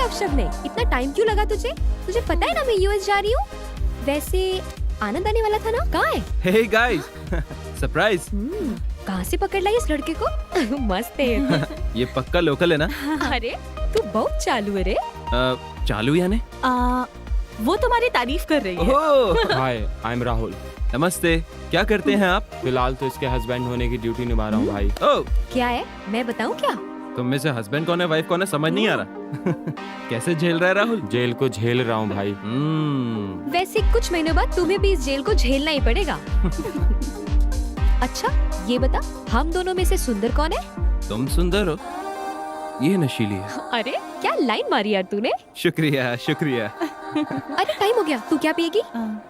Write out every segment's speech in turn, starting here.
अपशब्द है, इतना टाइम क्यों लगा तुझे? तुझे पता है ना मैं यूएस जा रही हूँ। वैसे आनंद आने वाला था ना, कहाँ है? Hey guys, surprise. कहाँ से पकड़ लाई इस लड़के को? मस्त है। ये पक्का लोकल है ना? अरे तू बहुत चालू है रे। चालू यानी? वो तुम्हारी तारीफ कर रही है। ओह, हाय, आई एम राहुल। नमस्ते। क्या करते हैं आप? फिलहाल तो इसके हस्बैंड होने की ड्यूटी निभा रहा हूँ भाई। ओह, क्या है, मैं बताऊँ क्या? तुम में से हस्बैंड कौन है, वाइफ कौन है, समझ नहीं आ रहा। कैसे झेल रहा है राहुल? जेल को झेल रहा हूँ भाई। वैसे कुछ महीनों बाद तुम्हें भी इस जेल को झेलना ही पड़ेगा। अच्छा ये बता, हम दोनों में से सुंदर कौन है? तुम सुंदर हो, ये नशीली है। अरे क्या लाइन मारी यार तूने। शुक्रिया शुक्रिया। अरे टाइम हो गया, तू क्या पिएगी?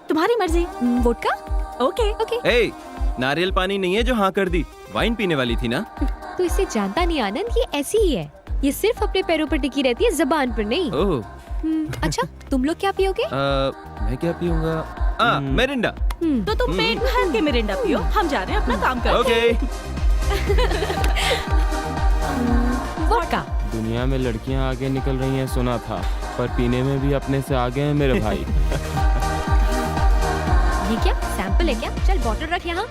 तुम्हारी मर्जी। वोडका? ओके। ओके। ए, नारियल पानी नहीं है जो हाँ कर दी, वाइन पीने वाली थी ना? तू इसे जानता नहीं आनंद, ये ऐसी ही है। ये सिर्फ अपने पैरों पर टिकी रहती है, जबान पर नहीं। ओह, अच्छा तुम लोग क्या पियोगे? मैं क्या पीऊंगा? मिरिंडा। तो तुम पेट भर के मिरिंडा पियो, हम जा रहे हैं अपना काम करने। ओके। वोडका। दुनिया में लड़कियाँ आगे निकल रही हैं सुना था, पर पीने में भी अपने से आगे हैं मेरे भाई। ये क्या सैंपल है क्या? चल बॉटल रख यहाँ।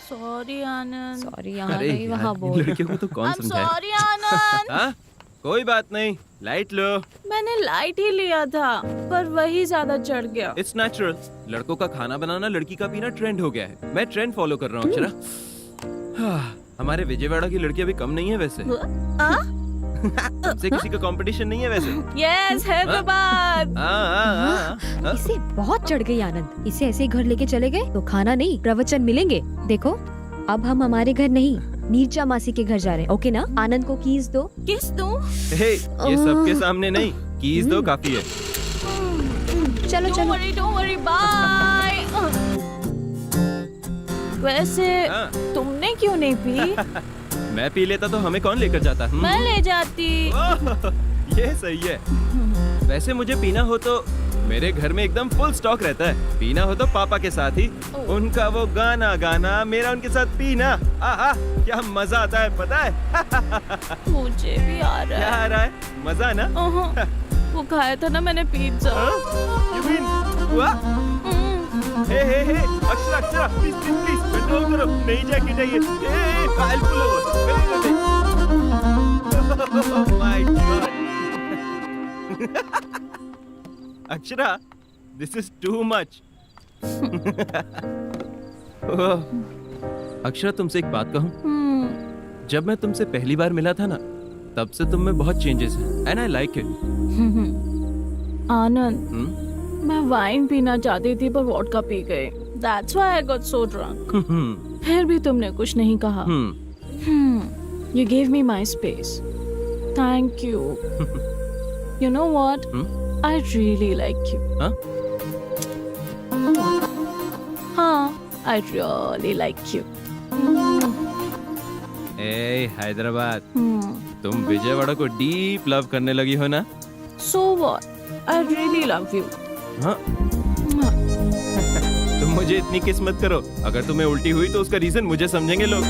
सॉरी आनंद। सॉरी यहाँ अरे नहीं, वहाँ यार, बोल। इन लड़कियों को तो कौन I'm समझाए? sorry आनंद। हाँ? कोई बात नहीं, लाइट लो। मैंने लाइट ही लिया था, पर वही ज्यादा चढ़ गया। It's natural. लड़कों का खाना बनाना, लड़की का पीना ट्रेंड हो गया है। मैं ट्रेंड फॉलो कर रहा हूँ अक्षरा। हमारे विजयवाड़ा की लड़की अभी कम नहीं है वैसे। हमसे किसी का कंपटीशन नहीं है वैसे। यस, हैदराबाद। इसे बहुत चढ़ गई आनंद। इसे ऐसे ही घर लेके चले गए तो खाना नहीं प्रवचन मिलेंगे। देखो अब हम हमारे घर नहीं, नीरजा मासी के घर जा रहे हैं। ओके ना? आनंद को कीज दो। किस दूं? हे, ये सबके सामने नहीं, कीज दो काफी है। चलो चलो। Don't worry, bye. वैसे हाँ। तुमने क्यों नहीं पी? मैं पी लेता तो हमें कौन लेकर जाता? मैं ले जाती। ओह, ये सही है। वैसे मुझे पीना हो तो मेरे घर में एकदम फुल स्टॉक रहता है। पीना हो तो पापा के साथ ही, उनका वो गाना गाना, मेरा उनके साथ पीना। आहा, क्या मजा आता है पता है? मुझे भी आ रहा क्या है। आ रहा है? मजा ना? वो खाया था ना मैंने पिज्जा। You mean, हुआ? Hey Akshara Akshara, please please please control करो, नई जैकेट है ये। I'll pull over. Oh my God. Akshara, this is too much. Akshara, तुमसे एक बात कहूँ? जब मैं तुमसे पहली बार मिला था ना, तब से तुम में बहुत चेंजेस हैं, and I like it. आनंद, मैं वाइन पीना चाहती थी पर वोडका पी गई। That's why I got so drunk. फिर भी तुमने कुछ नहीं कहा। You gave me my space. Thank you. You know what? I really like you. हाँ? हाँ, I really like you. ए हैदराबाद, तुम विजयवाड़ा को डीप लव करने लगी हो ना? So what? I really love you. हाँ? तुम मुझे इतनी किस्मत करो, अगर तुम्हें उल्टी हुई तो उसका रीजन मुझे समझेंगे लोग।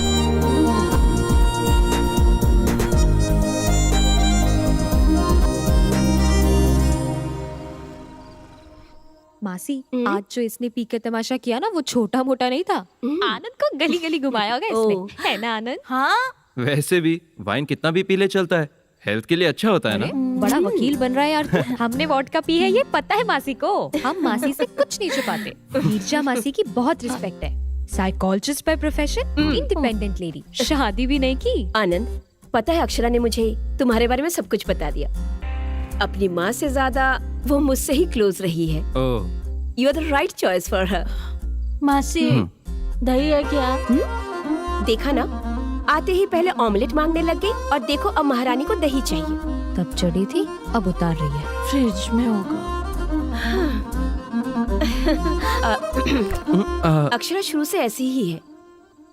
मासी, आज जो इसने पी के तमाशा किया ना, वो छोटा मोटा नहीं था। आनंद को गली गली घुमाया होगा इसने, है ना आनंद? हाँ? वैसे भी वाइन कितना भी पी ले चलता है, हेल्थ के लिए अच्छा होता है ना? बड़ा वकील बन रहा है यार तू। हमने वोडका पी है, ये पता है मासी को। हम मासी से कुछ नहीं छुपाते। नीरजा मासी की बहुत रिस्पेक्ट है। Psychologist by profession, independent lady, शादी भी नहीं की। आनंद, पता है अक्षरा ने मुझे तुम्हारे बारे में सब कुछ बता दिया। अपनी माँ से ज्यादा वो मुझसे ही क्लोज रही है। Oh, you are the right choice for her. मासी दही है क्या? देखा ना, आते ही पहले ऑमलेट मांगने लग गई और देखो अब महारानी को दही चाहिए। तब चढ़ी थी, अब उतार रही है। फ्रिज में होगा। अक्षरा शुरू से ऐसी ही है।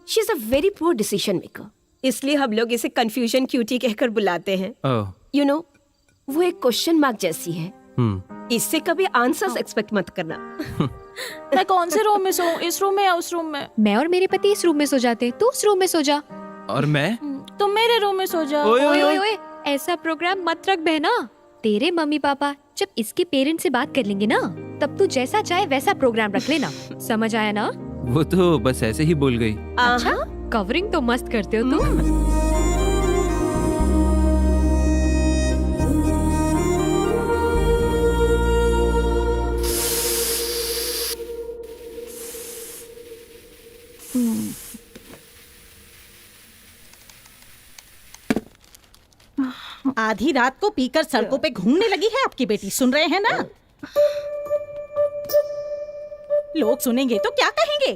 She is a very poor decision maker, इसलिए हम लोग इसे कंफ्यूजन क्यूटी कहकर बुलाते हैं। ओह, यू नो, वो एक क्वेश्चन मार्क जैसी है। इससे कभी आंसर्स एक्सपेक्ट मत करना। मैं कौन से रूम में सोऊं? इस रूम में या उस रूम में? मैं और मेरे पति इस रूम में सो जाते, तू उस रूम में सो जा। और मैं? तुम मेरे रूम में सो जाओ। ओए, ओए ओए ओए, ऐसा प्रोग्राम मत रख बहना। तेरे मम्मी पापा जब इसके पेरेंट्स से बात कर लेंगे ना, तब तू जैसा चाहे वैसा प्रोग्राम रख लेना। समझ आया ना? वो तो बस ऐसे ही बोल गई। अच्छा, कवरिंग तो मस्त करते हो तुम। आधी रात को पीकर सड़कों पे घूमने लगी है आपकी बेटी, सुन रहे हैं ना? लोग सुनेंगे तो क्या कहेंगे?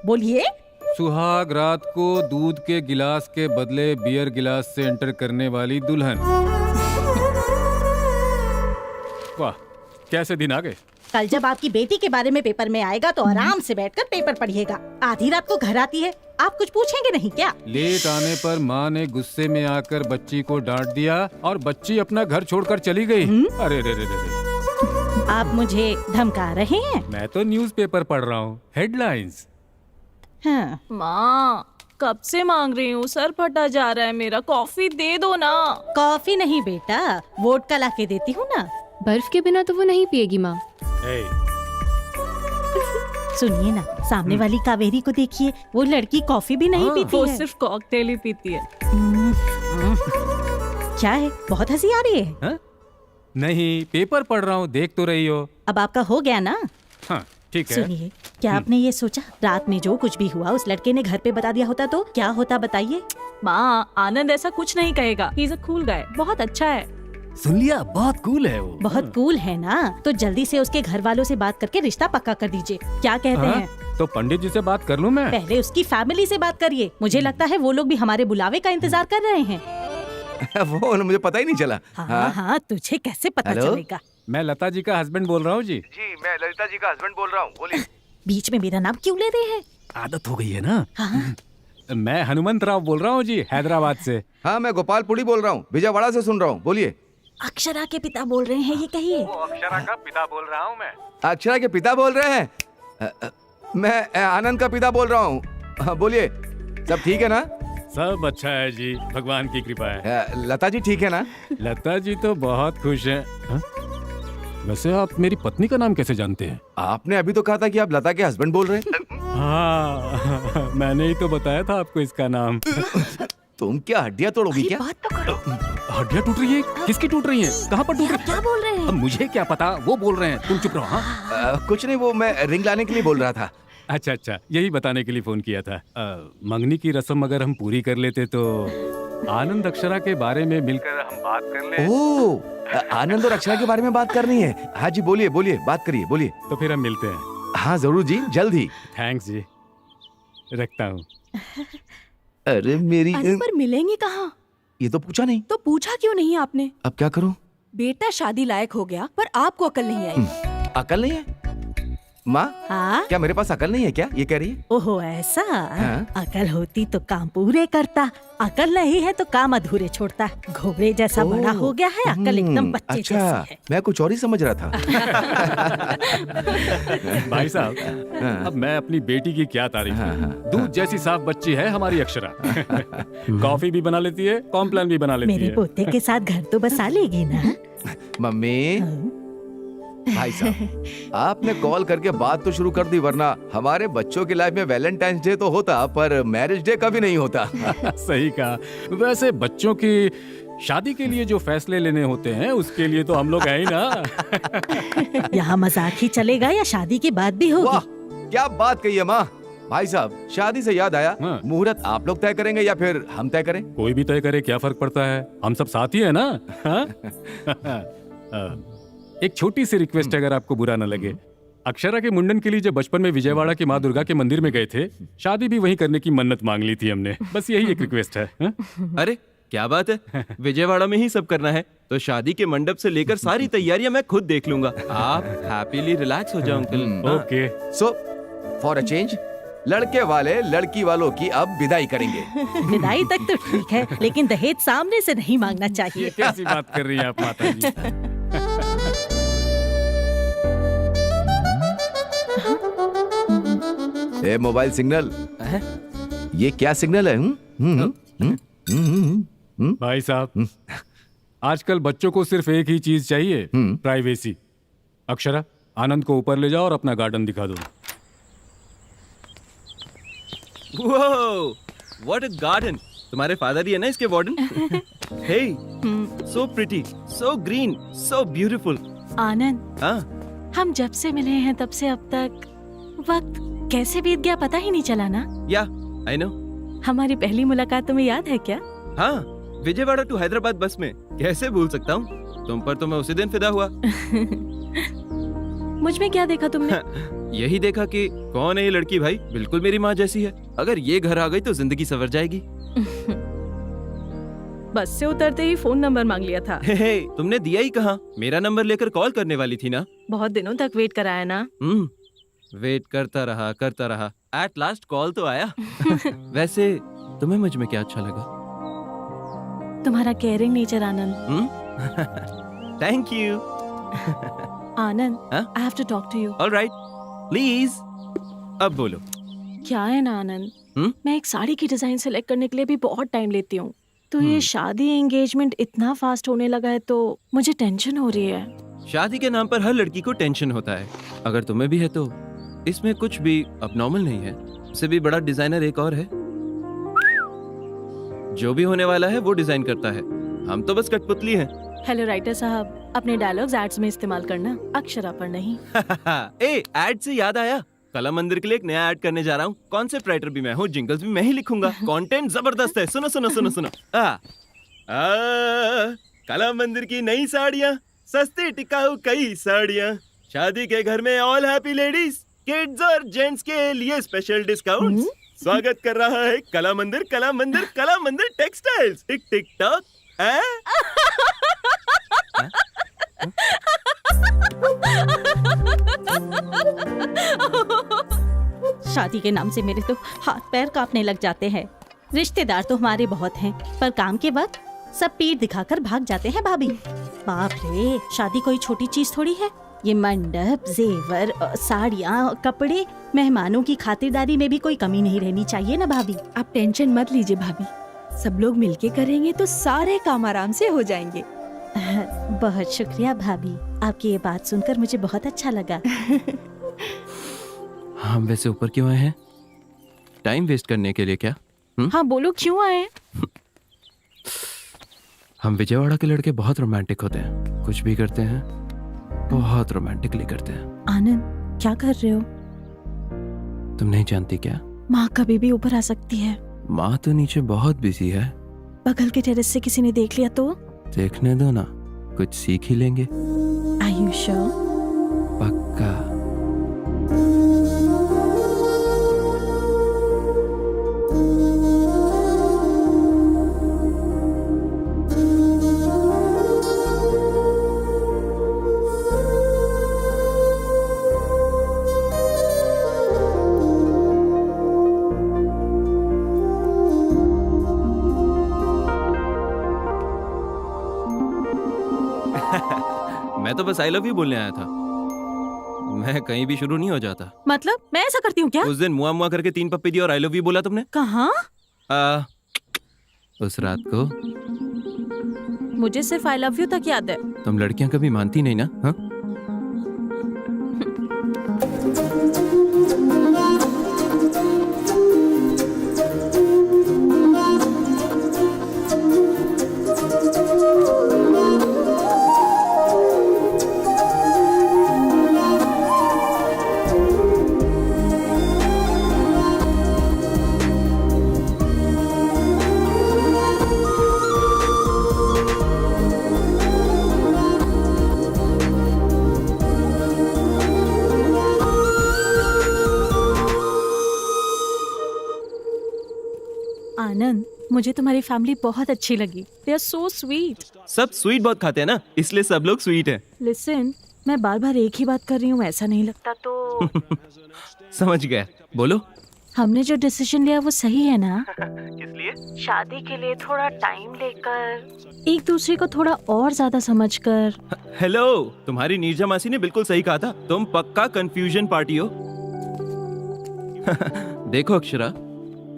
बोलिए। सुहाग रात को दूध के गिलास के बदले बियर गिलास से एंटर करने वाली दुल्हन। वाह, कैसे दिन आ गए। कल जब आपकी बेटी के बारे में पेपर में आएगा तो आराम से बैठकर पेपर पढ़िएगा। आधी रात को घर आती है, आप कुछ पूछेंगे नहीं क्या? लेट आने पर माँ ने गुस्से में आकर बच्ची को डांट दिया और बच्ची अपना घर छोड़कर चली गई। अरे रे रे रे। आप मुझे धमका रहे हैं? मैं तो न्यूज़पेपर पढ़ रहा हूँ, हेडलाइंस। हाँ। माँ, कब से मांग रही हूँ, सर फटा जा रहा है मेरा, कॉफी दे दो ना। कॉफी नहीं बेटा, वोडका ला के देती हूँ ना। बर्फ के बिना तो वो नहीं पिएगी माँ। सुनिए ना, सामने वाली कावेरी को देखिए, वो लड़की कॉफी भी नहीं पीती वो है। सिर्फ कॉकटेल ही पीती है। क्या है, बहुत हंसी आ रही है? हाँ? नहीं, पेपर पढ़ रहा हूँ, देख तो रही हो। अब आपका हो गया ना? हाँ, ठीक है। सुनिए, क्या आपने ये सोचा रात में जो कुछ भी हुआ उस लड़के ने घर पे बता दिया होता तो क्या होता, बताइए? माँ, आनंद ऐसा कुछ नहीं कहेगा। He is a cool guy, बहुत अच्छा है। सुन लिया, बहुत कूल है वो। बहुत कूल है ना, तो जल्दी से उसके घर वालों से बात करके रिश्ता पक्का कर दीजिए। क्या कहते हाँ? हैं? तो पंडित जी से बात कर लूँ मैं? पहले उसकी फैमिली से बात करिए। मुझे लगता है वो लोग भी हमारे बुलावे का इंतजार कर रहे हैं। वो मुझे पता ही नहीं चला। हाँ हाँ, तुझे कैसे पता हेलो? चलेगा? मैं लता जी का हस्बैंड बोल रहा हूँ जी। जी, मैं ललिता जी का हस्बैंड बोल रहा हूँ, बोलिए। बीच में मेरा नाम क्यों ले रहे हैं? आदत हो गई है ना। हाँ? मैं हनुमंत राव बोल रहा हूँ जी, हैदराबाद से। हाँ, मैं गोपालपुरी बोल रहा हूँ, विजयवाड़ा से सुन रहा हूँ, बोलिए। अक्षरा के पिता बोल रहे हैं, ये कहिए। अक्षरा का पिता बोल रहा हूँ मैं। अक्षरा के पिता बोल रहे हैं? मैं आनंद का पिता बोल रहा हूँ, बोलिए। सब ठीक है ना? सब अच्छा है जी, भगवान की कृपा है। लता जी ठीक है ना? लता जी तो बहुत खुश हैं। हाँ? वैसे आप मेरी पत्नी का नाम कैसे जानते हैं? आपने अभी तो कहा था कि आप लता के हस्बैंड बोल रहे हैं। हाँ, मैंने ही तो बताया था आपको इसका नाम। तुम क्या हड्डियाँ तोड़ोगी क्या? बात तो करो। हड्डियाँ टूट रही है? किसकी टूट रही हैं? कहाँ पर टूट रही? क्या बोल रहे अब हैं? मुझे क्या पता, वो बोल रहे हैं, तुम चुप रहो। हाँ? कुछ नहीं, वो मैं रिंग लाने के लिए बोल रहा था। अच्छा अच्छा, यही बताने के लिए फोन किया था। मंगनी की रस्म अगर हम पूरी कर लेते तो आनंद अक्षरा के बारे में मिलकर हम बात कर ले। ओह, आनंद और अक्षरा के बारे में बात करनी है। हाँ जी, बोलिए बोलिए, बात करिए, बोलिए। तो फिर हम मिलते हैं। हाँ जरूर जी, जल्द ही। थैंक्स जी, रखता हूँ। अरे मेरी, पर मिलेंगे कहाँ? ये तो पूछा नहीं। तो पूछा क्यों नहीं आपने? अब क्या करूं? बेटा शादी लायक हो गया पर आपको अकल नहीं आई। अकल नहीं है? माँ, हाँ? क्या मेरे पास अकल नहीं है क्या? ये कह रही है? ओहो ऐसा? हाँ? अकल होती तो काम पूरे करता, अकल नहीं है तो काम अधूरे छोड़ता। घोड़े जैसा ओह, बड़ा हो गया है, अकल एकदम बच्चे अच्छा, जैसी है। मैं कुछ और ही समझ रहा था। भाई साहब, अब मैं अपनी बेटी की क्या तारीफ करूं? दूध जैसी साफ बच्ची है हमारी अक्षरा। कॉफी भी बना लेती है, कॉम्प्लान भी बना लेती मेरे है। पोते के साथ घर तो बसा लेगी ना? मम्मी, भाई साहब, आपने कॉल करके बात तो शुरू कर दी, वरना हमारे बच्चों की लाइफ में वैलेंटाइंस डे तो होता पर मैरिज डे कभी नहीं होता। सही कहा। वैसे बच्चों की शादी के लिए जो फैसले लेने होते हैं उसके लिए तो हम लोग हैं ही ना। यहाँ मजाक ही चलेगा या शादी की बात भी वाह, होगी? क्या बात कही है माँ। भाई साहब, शादी से याद आया, हाँ। मुहूर्त आप लोग तय करेंगे या फिर हम तय करें? कोई भी तय करे, क्या फर्क पड़ता है, हम सब साथ ही है ना। हाँ? एक छोटी सी रिक्वेस्ट, अगर आपको बुरा न लगे। अक्षरा के मुंडन के लिए जब बचपन में विजयवाड़ा के माँ दुर्गा के मंदिर में गए थे, शादी भी वहीं करने की मन्नत मांग ली थी हमने। बस यही एक रिक्वेस्ट है। हाँ? अरे क्या बात है, विजयवाड़ा में ही सब करना है तो शादी के मंडप से लेकर सारी तैयारियां मैं खुद देख लूंगा। आप हैप्पीली रिलैक्स हो जाओ uncle. Okay. So for a change, लड़के वाले लड़की वालों की अब विदाई करेंगे। विदाई तक तो ठीक है, लेकिन दहेज सामने से नहीं मांगना ये चाहिए। कैसी बात कर रही हैं आप माता जी। ए मोबाइल सिग्नल, ये क्या सिग्नल है? भाई साहब, आजकल बच्चों को सिर्फ एक ही चीज चाहिए, प्राइवेसी। अक्षरा, आनंद को ऊपर ले जाओ और अपना गार्डन दिखा दो। Whoa, what a garden! तुम्हारे फादर ही है ना इसके warden? Hey, so pretty, so green, so beautiful. आनंद, हाँ, हम जब से मिले हैं तब से अब तक वक्त कैसे बीत गया पता ही नहीं चला ना। yeah, I know. हमारी पहली मुलाकात तुम्हें याद है क्या? हाँ, विजयवाड़ा टू हैदराबाद बस में, कैसे भूल सकता हूँ? तुम पर तो मैं उसी दिन फिदा हुआ। मुझ में क्या देखा तुमने? यही देखा कि कौन है ये लड़की भाई, बिल्कुल मेरी माँ जैसी है। अगर ये घर आ गई तो जिंदगी संवर जाएगी। बस से उतरते ही फोन नंबर मांग लिया था। हे, तुमने दिया ही कहाँ? मेरा नंबर लेकर कॉल करने वाली थी ना। बहुत दिनों तक वेट कराया ना। वेट करता रहा। एट लास्ट कॉल तो आया। वैसे तुम्हें मुझ में क्या अच्छा लगा? तुम्हारा caring nature Anand. Thank you. Anand, हाँ? I have to talk to you. Alright, please. अब बोलो। क्या है ना आनंद, हम्म? मैं एक साड़ी की डिजाइन सेलेक्ट करने के लिए भी बहुत टाइम लेती हूँ। तो ये शादी एंगेजमेंट इतना फास्ट होने लगा है तो मुझे टेंशन हो रही है। शादी के नाम पर हर लड़की को टेंशन होता है। अगर तुम्हें भी है तो इसमें कुछ भी अबनॉर्मल नहीं है। उससे भी बड़ा डिजाइनर एक और है। जो भी होने वाला है वो डिजाइन करता है, हम तो बस कठपुतली हैं। हेलो राइटर साहब, अपने डायलॉग्स एड्स में इस्तेमाल करना, अक्षरा पर नहीं। ए, एड से याद आया, कला मंदिर के लिए एक नया ऐड करने जा रहा हूँ। कॉन्सेप्ट राइटर भी मैं हूँ, जिंगल्स भी मैं ही लिखूंगा। कंटेंट जबरदस्त है, सुनो सुनो सुनो सुनो। कला मंदिर की नई साड़ियाँ, सस्ती टिकाऊ कई साड़ियाँ, शादी के घर में ऑल हैप्पी लेडीज, किड्स और जेंट्स के लिए स्पेशल डिस्काउंट। स्वागत कर रहा है कला मंदिर, कला मंदिर, कला मंदिर टेक्सटाइल्स। टिक टिक टॉक। शादी के नाम से मेरे तो हाथ पैर कांपने लग जाते हैं। रिश्तेदार तो हमारे बहुत हैं, पर काम के वक्त सब पीठ दिखाकर भाग जाते हैं भाभी। बाप रे, शादी कोई छोटी चीज थोड़ी है। ये मंडप, जेवर, साड़ियाँ, कपड़े, मेहमानों की खातिरदारी में भी कोई कमी नहीं रहनी चाहिए ना भाभी। आप टेंशन मत लीजिए भाभी, सब लोग मिलके करेंगे तो सारे काम आराम से हो जाएंगे। बहुत शुक्रिया भाभी, आपकी ये बात सुनकर मुझे बहुत अच्छा लगा। हम वैसे ऊपर क्यों आए हैं? टाइम वेस्ट करने के लिए क्या? हाँ बोलो, क्यों आए? हम विजयवाड़ा के लड़के बहुत रोमांटिक होते हैं, कुछ भी करते हैं बहुत रोमांटिकली करते हैं। आनंद, क्या कर रहे हो? तुम नहीं जानती क्या? माँ कभी भी ऊपर आ सकती है। माँ तो नीचे बहुत बिजी है। बगल के टेरेस से किसी ने देख लिया तो? देखने दो ना, कुछ सीख ही लेंगे। Are you sure? पक्का। मैं तो बस आई लव यू बोलने आया था, मैं कहीं भी शुरू नहीं हो जाता। मतलब मैं ऐसा करती हूँ क्या? उस दिन मुआ मुआ करके 3 पप्पी दी और आई लव यू बोला तुमने। कहाँ? उस रात को। मुझे सिर्फ आई लव यू तक याद है। तुम लड़कियां कभी मानती नहीं ना? हाँ? आनंद, मुझे तुम्हारी फैमिली बहुत अच्छी लगी। They are so sweet. सब स्वीट बहुत खाते हैं ना, इसलिए सब लोग स्वीट हैं। लिसन, मैं बार बार एक ही बात कर रही हूँ, ऐसा नहीं लगता तो? समझ गया, बोलो। हमने जो डिसीजन लिया वो सही है ना? इसलिए शादी के लिए थोड़ा टाइम लेकर, एक दूसरे को थोड़ा और ज्यादा समझकर। हेलो, तुम्हारी नीरजा मासी ने बिल्कुल सही कहा था, तुम पक्का कंफ्यूजन पार्टी हो। देखो अक्षरा,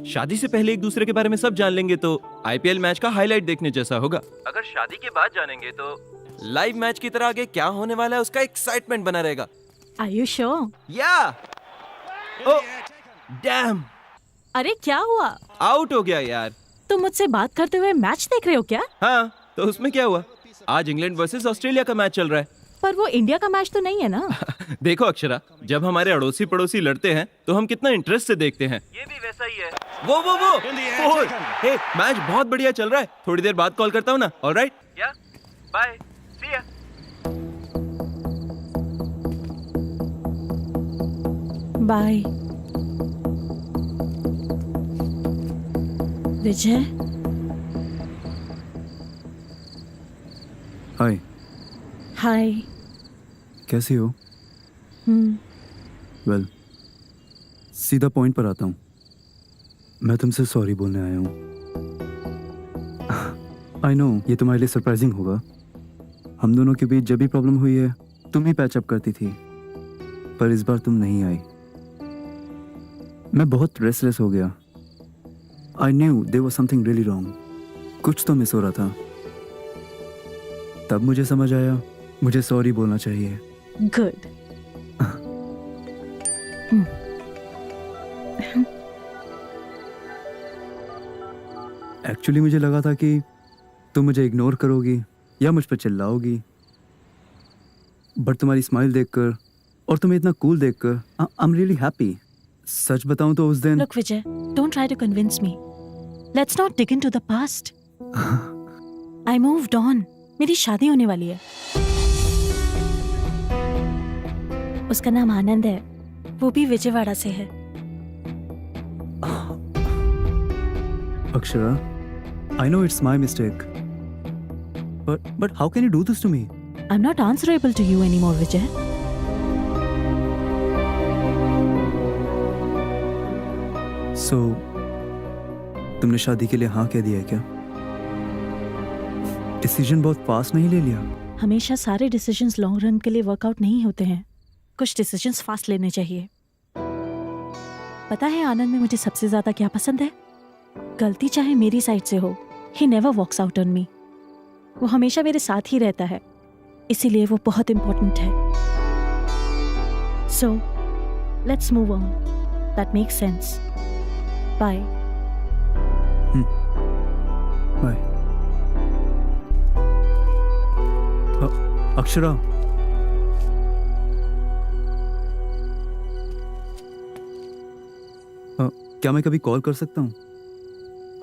शादी से पहले एक दूसरे के बारे में सब जान लेंगे तो आईपीएल मैच का हाईलाइट देखने जैसा होगा। अगर शादी के बाद जानेंगे तो लाइव मैच की तरह आगे क्या होने वाला है उसका एक्साइटमेंट बना रहेगा। Are you sure? या ओ डैम, अरे क्या हुआ? आउट हो गया यार। तुम मुझसे बात करते हुए मैच देख रहे हो क्या? हाँ, तो उसमें क्या हुआ? आज इंग्लैंड वर्सेस ऑस्ट्रेलिया का मैच चल रहा है। पर वो इंडिया का मैच तो नहीं है ना? देखो अक्षरा, जब हमारे अड़ोसी पड़ोसी लड़ते हैं तो हम कितना इंटरेस्ट से देखते हैं। ये भी वैसा ही है। वो फोर। हे, मैच बहुत बढ़िया चल रहा है, थोड़ी देर बाद कॉल करता हूँ ना। ऑलराइट, या बाय, सी या। बाय विजय। हाय। हाय। कैसी हो? वेल, सीधा पॉइंट पर आता हूँ। मैं तुमसे सॉरी बोलने आया हूँ। आई नो ये तुम्हारे लिए सरप्राइजिंग होगा। हम दोनों के बीच जब भी प्रॉब्लम हुई है तुम ही पैचअप करती थी, पर इस बार तुम नहीं आई। मैं बहुत रेस्टलेस हो गया। I knew there was something really wrong. कुछ तो मिस हो रहा था। तब मुझे समझ आया मुझे सॉरी बोलना चाहिए। गुड। एक्चुअली मुझे लगा था कि तुम मुझे इग्नोर करोगी या मुझ पर चिल्लाओगी, बट तुम्हारी स्माइल देखकर और तुम्हें इतना कूल देखकर आई एम रियली हैप्पी। सच बताऊं तो उस दिन Look Vijay, don't try to convince me. Let's not dig into the past. I moved on. मेरी शादी होने वाली है। उसका नाम आनंद है, वो भी विजयवाड़ा से है। Akshara, I know it's my mistake. But how can you do this to me? I'm not answerable to you anymore, Vijay. So, तुमने शादी के लिए हाँ कह दिया है क्या? डिसीजन बहुत फास्ट नहीं ले लिया? हमेशा सारे डिसीजंस लॉन्ग रन के लिए वर्कआउट नहीं होते हैं। कुछ डिसीजंस फास्ट लेने चाहिए। पता है आनंद में मुझे सबसे ज्यादा क्या पसंद है? गलती चाहे मेरी साइड से हो, he never walks out on me. वो हमेशा मेरे साथ ही रहता है, इसीलिए वो बहुत इम्पोर्टेंट है। So, let's move on. That makes sense. Bye. Bye. Akshara, क्या मैं कभी कॉल कर सकता हूँ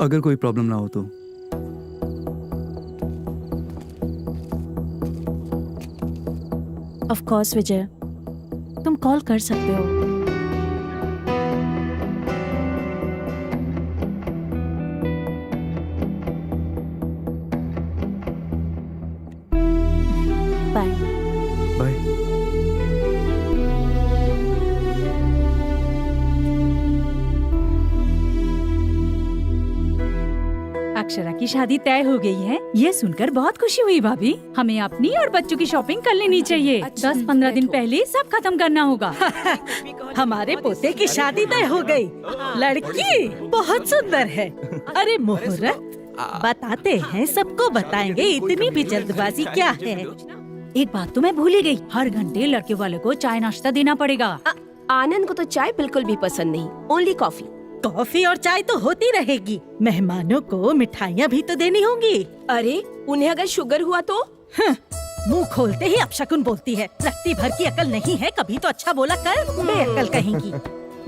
अगर कोई प्रॉब्लम ना हो तो? Of course, विजय, तुम कॉल कर सकते हो। बाय। बाय। अक्षरा की शादी तय हो गई है, ये सुनकर बहुत खुशी हुई भाभी। हमें अपनी और बच्चों की शॉपिंग कर लेनी चाहिए। 10-15 दिन पहले सब खत्म करना होगा। हमारे पोते की शादी तय हो गई। लड़की बहुत सुंदर है। अरे मुहूर्त बताते हैं, सबको बताएंगे, इतनी भी जल्दबाजी क्या है? एक बात तो मैं भूल ही गई, हर घंटे लड़के वाले को चाय नाश्ता देना पड़ेगा। आनंद को तो चाय बिल्कुल भी पसंद नहीं, ओनली कॉफी। कॉफी और चाय तो होती रहेगी, मेहमानों को मिठाइयाँ भी तो देनी होंगी। अरे उन्हें अगर शुगर हुआ तो? मुंह खोलते ही अपशकुन बोलती है। रत्ती भर की अकल नहीं है, कभी तो अच्छा बोला कर, बेअकल कहेंगी।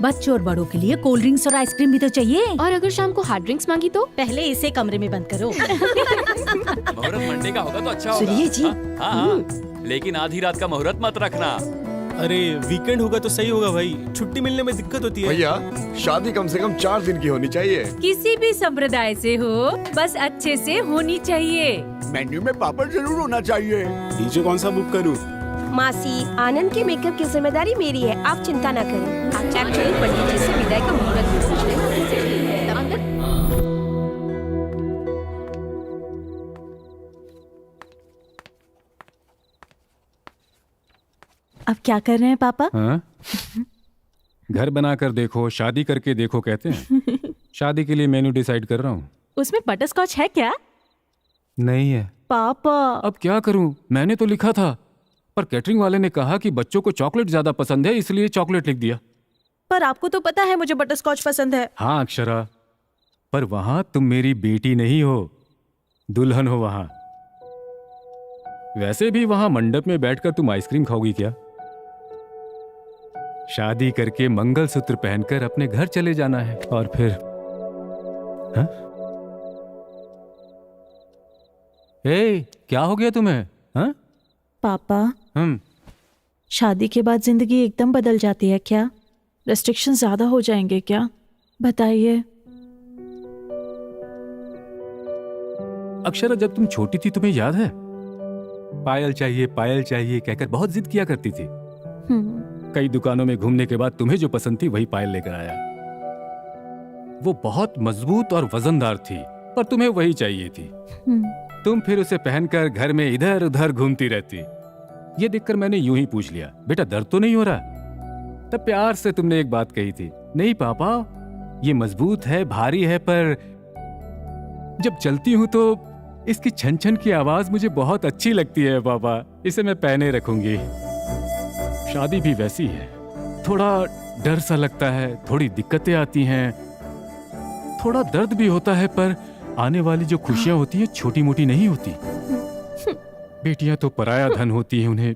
बच्चों और बड़ों के लिए कोल्ड ड्रिंक्स और आइसक्रीम भी तो चाहिए। और अगर शाम को हार्ड ड्रिंक्स मांगी तो? पहले इसे कमरे में बंद करो। मुहूर्त मंडे का होगा तो अच्छा होगा। सुनिए जी। हाँ, लेकिन आधी रात का मुहूर्त मत रखना। अरे वीकेंड होगा तो सही होगा भाई, छुट्टी मिलने में दिक्कत होती है। भैया शादी कम से कम 4 दिन की होनी चाहिए। किसी भी संप्रदाय से हो, बस अच्छे से होनी चाहिए। मेन्यू में पापड़ जरूर होना चाहिए। डीजे कौन सा बुक करूं? मासी, आनंद के मेकअप की जिम्मेदारी मेरी है, आप चिंता ना करें। आप एक्चुअली पंडित जी से विदाई का मुहूर्त भी पूछ लें। अब क्या कर रहे हैं पापा? हाँ? घर बनाकर देखो, शादी करके देखो कहते हैं। शादी के लिए मेन्यू डिसाइड कर रहा हूँ। उसमें बटरस्कॉच है क्या? नहीं है। पापा अब क्या करूं? मैंने तो लिखा था, पर कैटरिंग वाले ने कहा कि बच्चों को चॉकलेट ज्यादा पसंद है, इसलिए चॉकलेट लिख दिया। पर आपको तो पता है मुझे बटरस्कॉच पसंद है। हाँ अक्षरा, पर वहां तुम मेरी बेटी नहीं हो, दुल्हन हो वहां। वैसे भी वहां मंडप में बैठकर तुम आइसक्रीम खाओगी क्या? शादी करके मंगलसूत्र पहनकर अपने घर चले जाना है और फिर हाँ? ए, क्या हो गया तुम्हें? हाँ? पापा शादी के बाद जिंदगी एकदम बदल जाती है क्या? रेस्ट्रिक्शन ज्यादा हो जाएंगे क्या? बताइए। अक्षरा, जब तुम छोटी थी तुम्हें याद है, पायल चाहिए कहकर बहुत जिद किया करती थी। कई दुकानों में घूमने के बाद तुम्हें जो पसंद थी वही पायल लेकर आया। वो बहुत मजबूत और वजनदार थी, पर तुम्हें वही चाहिए थी। तुम फिर उसे पहनकर घर में इधर उधर घूमती रहती। ये देखकर मैंने यूं ही पूछ लिया, बेटा दर्द तो नहीं हो रहा? तब प्यार से तुमने एक बात कही थी, नहीं पापा ये मजबूत है, भारी है, पर जब चलती हूं तो इसकी छन छन की आवाज मुझे बहुत अच्छी लगती है पापा, इसे मैं पहने रखूंगी। शादी भी वैसी है, थोड़ा डर सा लगता है, थोड़ी दिक्कतें आती हैं, थोड़ा दर्द भी होता है, पर आने वाली जो खुशियां होती है छोटी मोटी नहीं होती। बेटियां तो पराया धन होती हैं, उन्हें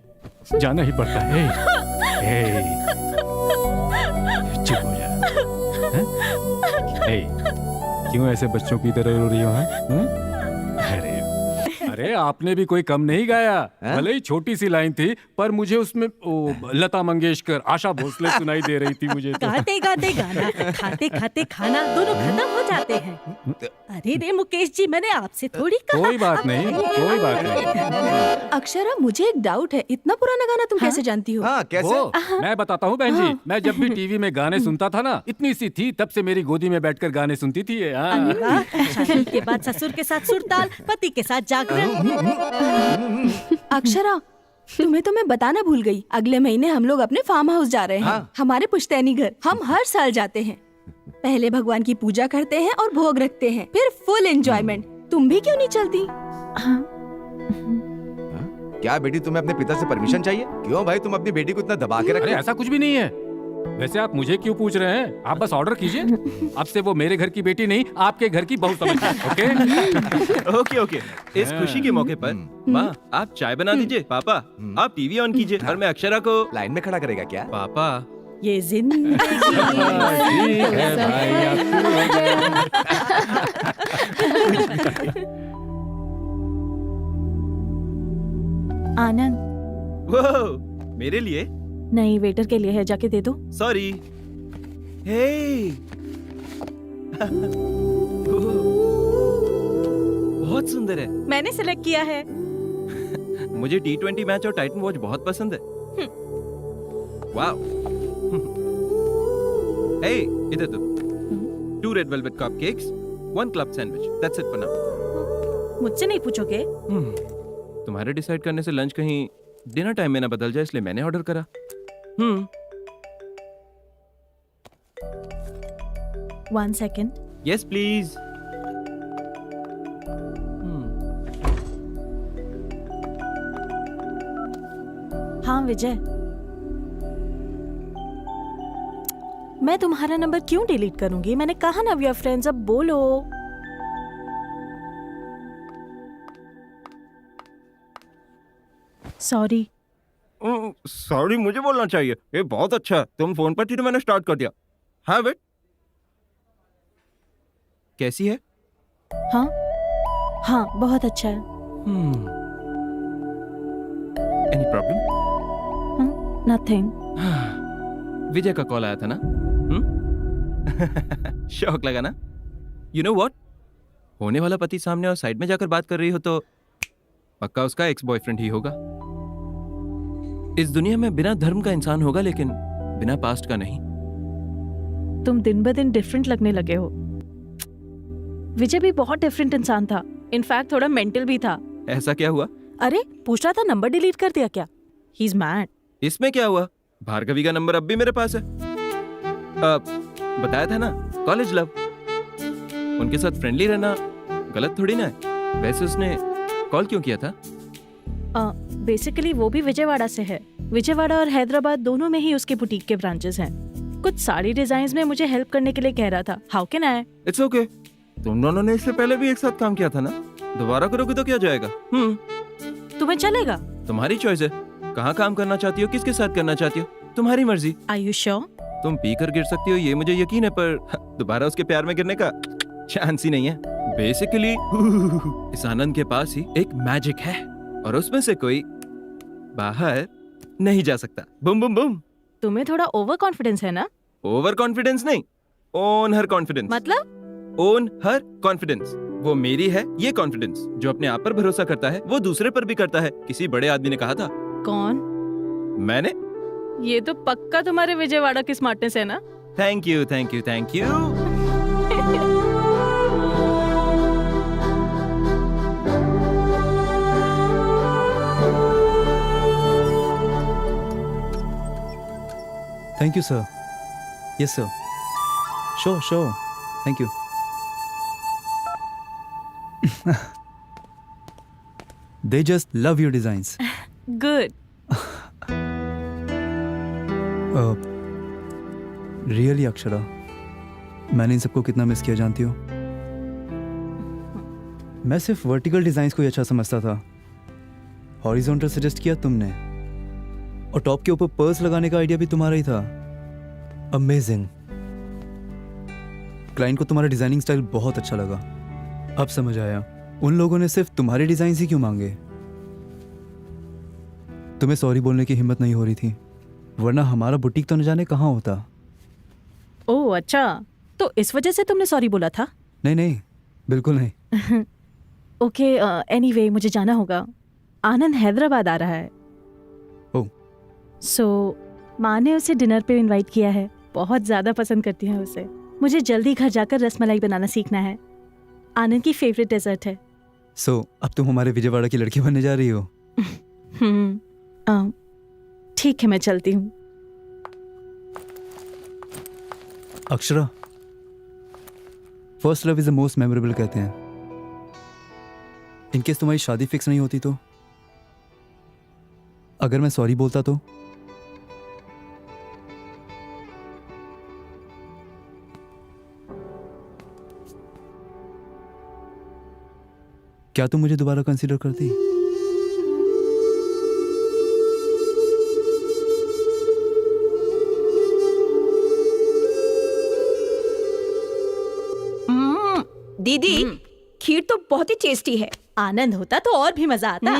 जाना ही पड़ता है। चुप हो जा। क्यों ऐसे बच्चों की तरह रो रही हो? अरे आपने भी कोई कम नहीं गाया। भले ही छोटी सी लाइन थी, पर मुझे उसमें लता मंगेशकर, आशा भोसले सुनाई दे रही थी मुझे तो। गाते गाते गाना, खाते खाते खाना, दोनों खत्म हो जाते हैं। अरे रे मुकेश जी, मैंने आपसे थोड़ी कहा। कोई बात नहीं, कोई बात नहीं। अक्षरा, मुझे एक डाउट है, इतना पुराना गाना तुम कैसे जानती हो? हाँ, कैसे? मैं बताता हूँ बहन जी, मैं जब भी टीवी में गाने सुनता था ना, इतनी सी थी तब से मेरी गोदी में बैठकर गाने सुनती थी। शादी के बाद ससुर के साथ सुरताल, पति के साथ जागरण। अक्षरा, तुम्हें तो मैं बताना भूल गई, अगले महीने हम लोग अपने फार्म हाउस जा रहे हैं। हमारे पुश्तैनी घर। हम हर साल जाते हैं। पहले भगवान की पूजा करते हैं और भोग रखते हैं, फिर फुल एंजॉयमेंट। तुम भी क्यों नहीं चलती? क्या बेटी, तुम्हें अपने पिता से परमिशन चाहिए? क्यों भाई, तुम अपनी बेटी को इतना दबा के रखते? ऐसा कुछ भी नहीं है। वैसे आप मुझे क्यों पूछ रहे हैं? आप बस ऑर्डर कीजिए। अब से वो मेरे घर की बेटी नहीं, आपके घर की बहू समझिए। ओके? ओके। इस खुशी के मौके पर माँ आप चाय बना दीजिए, पापा आप टीवी ऑन कीजिए, और मैं अक्षरा को लाइन में खड़ा करेगा क्या? पापा ये जिंदगी आनंद। वो मेरे लिए नहीं, वेटर के लिए है, जाके दे दो। सॉरी। हे बहुत सुंदर है। मैंने सिलेक्ट किया है। मुझे T20 मैच और टाइटन वॉच बहुत पसंद है। वाव। हे इधर तो 2 red velvet cupcakes, 1 club sandwich, that's it for now. मुझसे नहीं पूछोगे? तुम्हारे डिसाइड करने से लंच कहीं डिनर टाइम में ना बदल जाए, इसलिए मैंने ऑर्डर करा। 1 सेकेंड। Yes please. हाँ विजय, मैं तुम्हारा नंबर क्यों डिलीट करूंगी? मैंने कहा ना वी आर फ्रेंड्स, अब बोलो। सॉरी। सॉरी मुझे बोलना चाहिए। ये बहुत अच्छा है, तुम फोन पर थी तो मैंने स्टार्ट कर दिया। हाँ वेट, कैसी है? हाँ हाँ, बहुत अच्छा है। Any problem? नथिंग। विजय का कॉल आया था ना? शौक लगा ना? You know what? होने वाला पति सामने और साइड में जाकर बात कर रही हो तो पक्का उसका एक्स बॉयफ्रेंड ही होगा। इस दुनिया में बिना धर्म का इंसान होगा लेकिन बिना पास्ट का नहीं। तुम दिन ब दिन डिफरेंट लगने लगे हो। विजय भी बहुत डिफरेंट इंसान था, इनफैक्ट थोड़ा मेंटल भी था। ऐसा क्या हुआ? अरे पूछ रहा था नंबर डिलीट कर दिया क्या? He is mad. इसमें क्या हुआ? भार्गवी का नंबर अब भी मेरे पास है। बताया था ना, कॉलेज लव। उनके साथ फ्रेंडली रहना गलत थोड़ी ना है। वैसे उसने कॉल क्यों किया था? बेसिकली वो भी विजयवाड़ा से है। विजयवाड़ा और हैदराबाद दोनों में ही उसके बुटीक के ब्रांचेस हैं। कुछ साड़ी डिजाइन्स में मुझे हेल्प करने के लिए कह रहा था। How can I? It's okay. तुम दोनों ने इससे पहले भी एक साथ काम किया था ना, दोबारा करोगे तो क्या जाएगा? तुम्हें चलेगा? तुम्हारी चॉइस है। कहाँ काम करना चाहती हो, किसके साथ करना चाहती हो, तुम्हारी मर्जी। Are you sure? तुम पी कर गिर सकती हो ये मुझे यकीन है, पर दोबारा उसके प्यार में गिरने का चांस ही नहीं है। बेसिकली इस आनंद के पास ही एक मैजिक है और उसमें से कोई बाहर नहीं जा सकता। बुम बुम बुम। तुम्हें थोड़ा ओवर कॉन्फिडेंस है ना? ओवर कॉन्फिडेंस नहीं, ओन हर कॉन्फिडेंस। मतलब? ओन हर कॉन्फिडेंस। वो मेरी है ये कॉन्फिडेंस। जो अपने आप पर भरोसा करता है वो दूसरे पर भी करता है। किसी बड़े आदमी ने कहा था। कौन? मैंने। ये तो पक्का तुम्हारे विजयवाड़ा की स्मार्टनेस है ना? Thank you thank you thank you. Thank you sir. Yes sir. Sure sure. Thank you. They just love your designs. Good. Really Akshara, मैंने इन सबको कितना मिस किया जानती हो? मैं सिर्फ वर्टिकल डिजाइन्स को ही अच्छा समझता था। हॉरिजॉन्टल सजेस्ट किया तुमने और टॉप के ऊपर पर्ल्स लगाने का आइडिया भी तुम्हारा ही था। अमेजिंग। क्लाइंट को तुम्हारा डिजाइनिंग स्टाइल बहुत अच्छा लगा। अब समझ आया उन लोगों ने सिर्फ तुम्हारे डिजाइन ही क्यों मांगे। तुम्हें सॉरी बोलने की हिम्मत नहीं हो रही थी, वरना हमारा बुटीक तो न जाने कहाँ होता। ओह अच्छा, तो इस वजह से तुमने सॉरी बोला था? नहीं नहीं, बिल्कुल नहीं। ओके, एनीवे मुझे जाना होगा। आनंद हैदराबाद आ रहा है। ओह। सो माँ ने उसे डिनर पे इनवाइट किया है। बहुत ज्यादा पसंद करती है उसे। मुझे जल्दी घर जाकर रसमलाई बनाना सीखना है। आनंद की फेवरेट डेजर्ट है। अब तुम हमारे विजयवाड़ा की लड़की बनने जा रही हो? ठीक है, मैं चलती हूँ। Akshara, first love is the most memorable कहते हैं। इनकेस तुम्हारी शादी फिक्स नहीं होती तो? अगर मैं सॉरी बोलता तो? क्या तुम मुझे दोबारा कंसीडर करती? दीदी, खीर तो बहुत ही टेस्टी है। आनंद होता तो और भी मजा आता।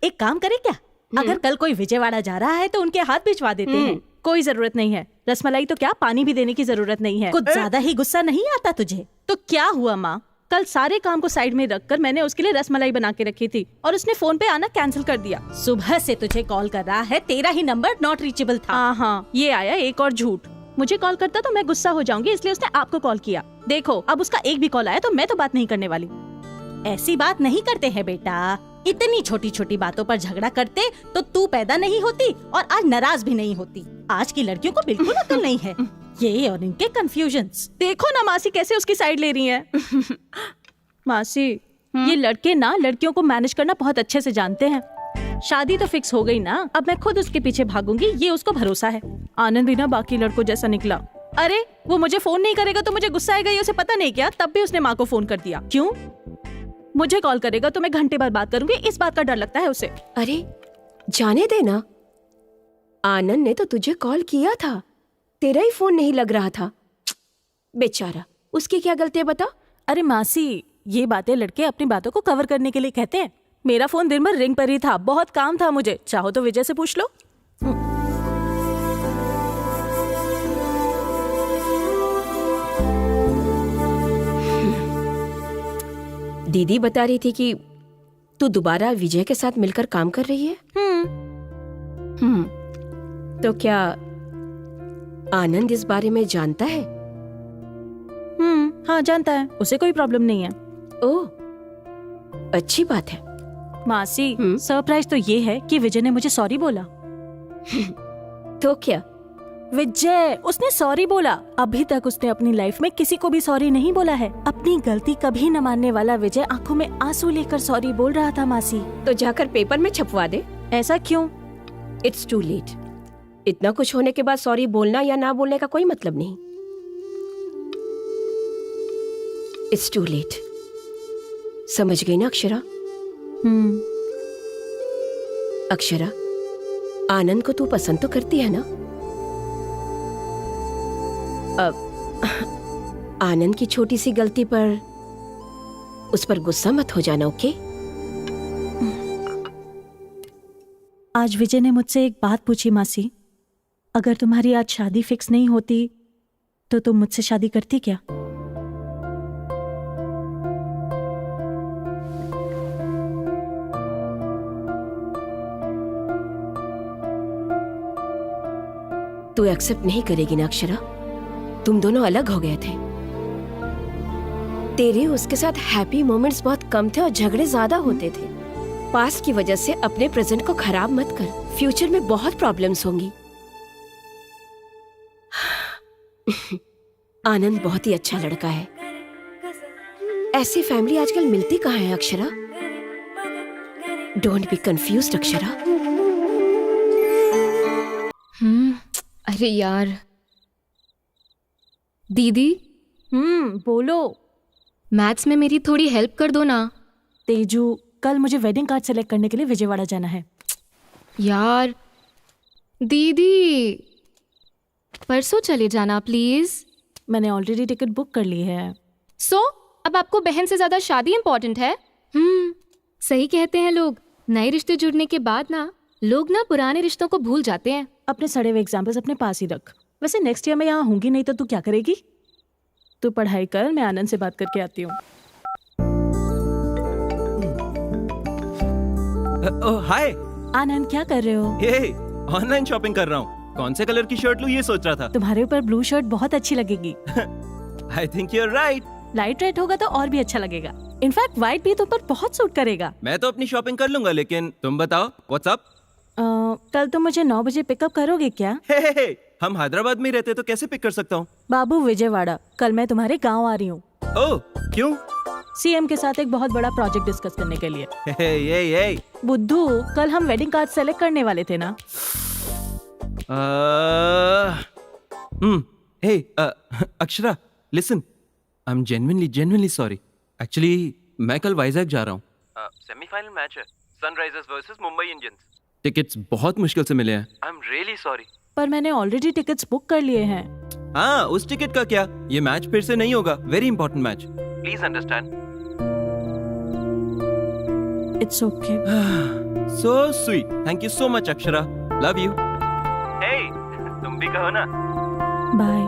एक काम करें क्या? अगर कल कोई विजयवाड़ा जा रहा है तो उनके हाथ भिजवा देते हैं। कोई जरूरत नहीं है। रसमलाई तो क्या, पानी भी देने की जरूरत नहीं है। कुछ ज्यादा ही गुस्सा नहीं आता तुझे? तो क्या हुआ माँ, कल सारे काम को साइड में रखकर मैंने उसके लिए रसमलाई बना के रखी थी और उसने फोन पे आना कैंसिल कर दिया। सुबह से तुझे कॉल कर रहा है, तेरा ही नंबर नॉट रीचेबल था। हाँ, ये आया एक और झूठ। मुझे कॉल करता तो मैं गुस्सा हो जाऊंगी, इसलिए उसने आपको कॉल किया। देखो, अब उसका एक भी कॉल आया तो मैं तो बात नहीं करने वाली। ऐसी बात नहीं करते हैं बेटा। इतनी छोटी छोटी बातों पर झगड़ा करते तो तू पैदा नहीं होती और आज नाराज भी नहीं होती। आज की लड़कियों को बिल्कुल अकल नहीं है। ये और इनके कंफ्यूजन्स। देखो ना मासी कैसे उसकी साइड ले रही है। मासी, ये लड़के ना लड़कियों को मैनेज करना बहुत अच्छे से जानते हैं। शादी तो फिक्स हो गई ना, अब मैं खुद उसके पीछे भागूंगी, ये उसको भरोसा है। आनंद भी ना बाकी लड़कों जैसा निकला। अरे वो मुझे फोन नहीं करेगा तो मुझे गुस्सा आएगा, ये उसे पता नहीं क्या। तब भी उसने माँ को फोन कर दिया। क्यों? मुझे कॉल करेगा तो मैं घंटे बाद बात करूंगी, इस बात का डर लगता है उसे। अरे जाने देना, आनंद ने तो तुझे कॉल किया था, तेरा ही फोन नहीं लग रहा था। बेचारा, उसकी क्या गलती है बता। अरे मासी, ये बातें लड़के अपनी बातों को कवर करने के लिए कहते हैं। मेरा फोन दिन भर रिंग पर ही था, बहुत काम था मुझे। चाहो तो विजय से पूछ लो। दीदी बता रही थी कि तू दोबारा विजय के साथ मिलकर काम कर रही है। तो क्या आनंद इस बारे में जानता है? हाँ जानता है, उसे कोई प्रॉब्लम नहीं है। ओह, अच्छी बात है। मासी, सरप्राइज तो ये है कि विजय ने मुझे सॉरी बोला। तो क्या? विजय, उसने सॉरी बोला। अभी तक उसने अपनी लाइफ में किसी को भी सॉरी नहीं बोला है। अपनी गलती कभी न मानने वाला विजय आंखों में आंसू लेकर सॉरी बोल रहा था मासी। तो जाकर पेपर में छपवा दे। ऐसा क्यों? It's too late. इतना कुछ होने के बाद सॉरी बोलना या ना बोलने का कोई मतलब नहीं। It's too late. समझ गई ना अक्षरा? अक्षरा, आनंद को तू पसंद तो करती है ना? अब आनंद की छोटी सी गलती पर उस पर गुस्सा मत हो जाना, ओके? आज विजय ने मुझसे एक बात पूछी मासी, अगर तुम्हारी आज शादी फिक्स नहीं होती तो तुम मुझसे शादी करती क्या? तू एक्सेप्ट नहीं करेगी ना अक्षरा? तुम दोनों अलग हो गए थे। तेरे उसके साथ हैप्पी मोमेंट्स बहुत कम थे और झगड़े ज्यादा होते थे। पास्ट की वजह से अपने प्रेजेंट को खराब मत कर, फ्यूचर में बहुत प्रॉब्लम्स होंगी। आनंद बहुत ही अच्छा लड़का है। ऐसी फैमिली आजकल मिलती कहाँ है Akshara? Don't be confused Akshara. अरे यार दीदी, बोलो। मैथ्स में मेरी थोड़ी हेल्प कर दो ना। तेजू, कल मुझे वेडिंग कार्ड सेलेक्ट करने के लिए विजयवाड़ा जाना है। यार दीदी, परसों चले जाना प्लीज। मैंने ऑलरेडी टिकट बुक कर ली है। अब आपको बहन से ज्यादा शादी इंपॉर्टेंट है? सही कहते हैं लोग, नए रिश्ते जुड़ने के बाद ना लोग ना पुराने रिश्तों को भूल जाते हैं। अपने सड़े हुए एग्जाम्पल्स अपने पास ही रख। वैसे नेक्स्ट ईयर मैं यहाँ होंगी नहीं तो तू क्या करेगी? तू पढ़ाई कर, मैं आनंद से बात करके आती हूँ। हाय आनंद, क्या कर रहे हो? ये ऑनलाइन शॉपिंग कर रहा हूँ। कौन से कलर की शर्ट लूँ ये सोच रहा था। तुम्हारे ऊपर ब्लू शर्ट बहुत अच्छी लगेगी। I think you are right. Light red होगा तो और भी अच्छा लगेगा। इनफैक्ट व्हाइट भी तुम पर बहुत सूट करेगा। मैं तो अपनी शॉपिंग कर लूंगा, लेकिन तुम बताओ व्हाट्स अप? कल तुम मुझे 9 बजे पिकअप करोगे क्या? हे, हम हैदराबाद में रहते तो कैसे पिक कर सकता हूँ? बाबू विजयवाड़ा, कल मैं तुम्हारे गांव आ रही हूँ। ओह, क्यों? सीएम के साथ एक बहुत बड़ा प्रोजेक्ट डिस्कस करने के लिए। ये बुद्धू, कल हम वेडिंग कार्ड सेलेक्ट करने वाले थे ना? Hey Akshara, listen, I am genuinely sorry. Actually मैं कल वाइजैक जा रहा हूँ। सेमीफाइनल मैच है, Sunrisers versus Mumbai Indians. Tickets बहुत मुश्किल से मिले हैं। I am really sorry. पर मैंने ऑलरेडी टिकट्स बुक कर लिए हैं। हाँ, उस टिकट का क्या? ये मैच फिर से नहीं होगा। Very important match, please understand. It's okay. So sweet, thank you so much Akshara, love you. Hey, तुम भी कहो ना। Bye.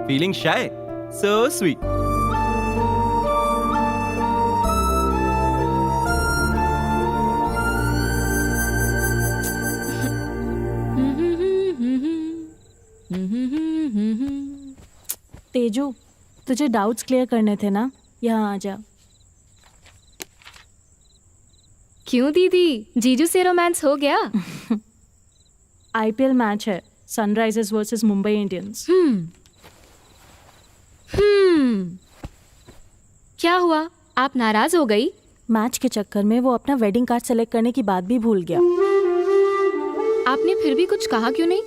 Feeling shy? So sweet. Teju, तुझे डाउट्स क्लियर करने थे ना? यहाँ आ जा। क्यों दीदी, जीजू से रोमांस हो गया? आईपीएल मैच है, सनराइजर्स वर्सेस मुंबई इंडियंस। क्या हुआ, आप नाराज हो गई? मैच के चक्कर में वो अपना वेडिंग कार्ड सेलेक्ट करने की बात भी भूल गया। आपने फिर भी कुछ कहा क्यों नहीं?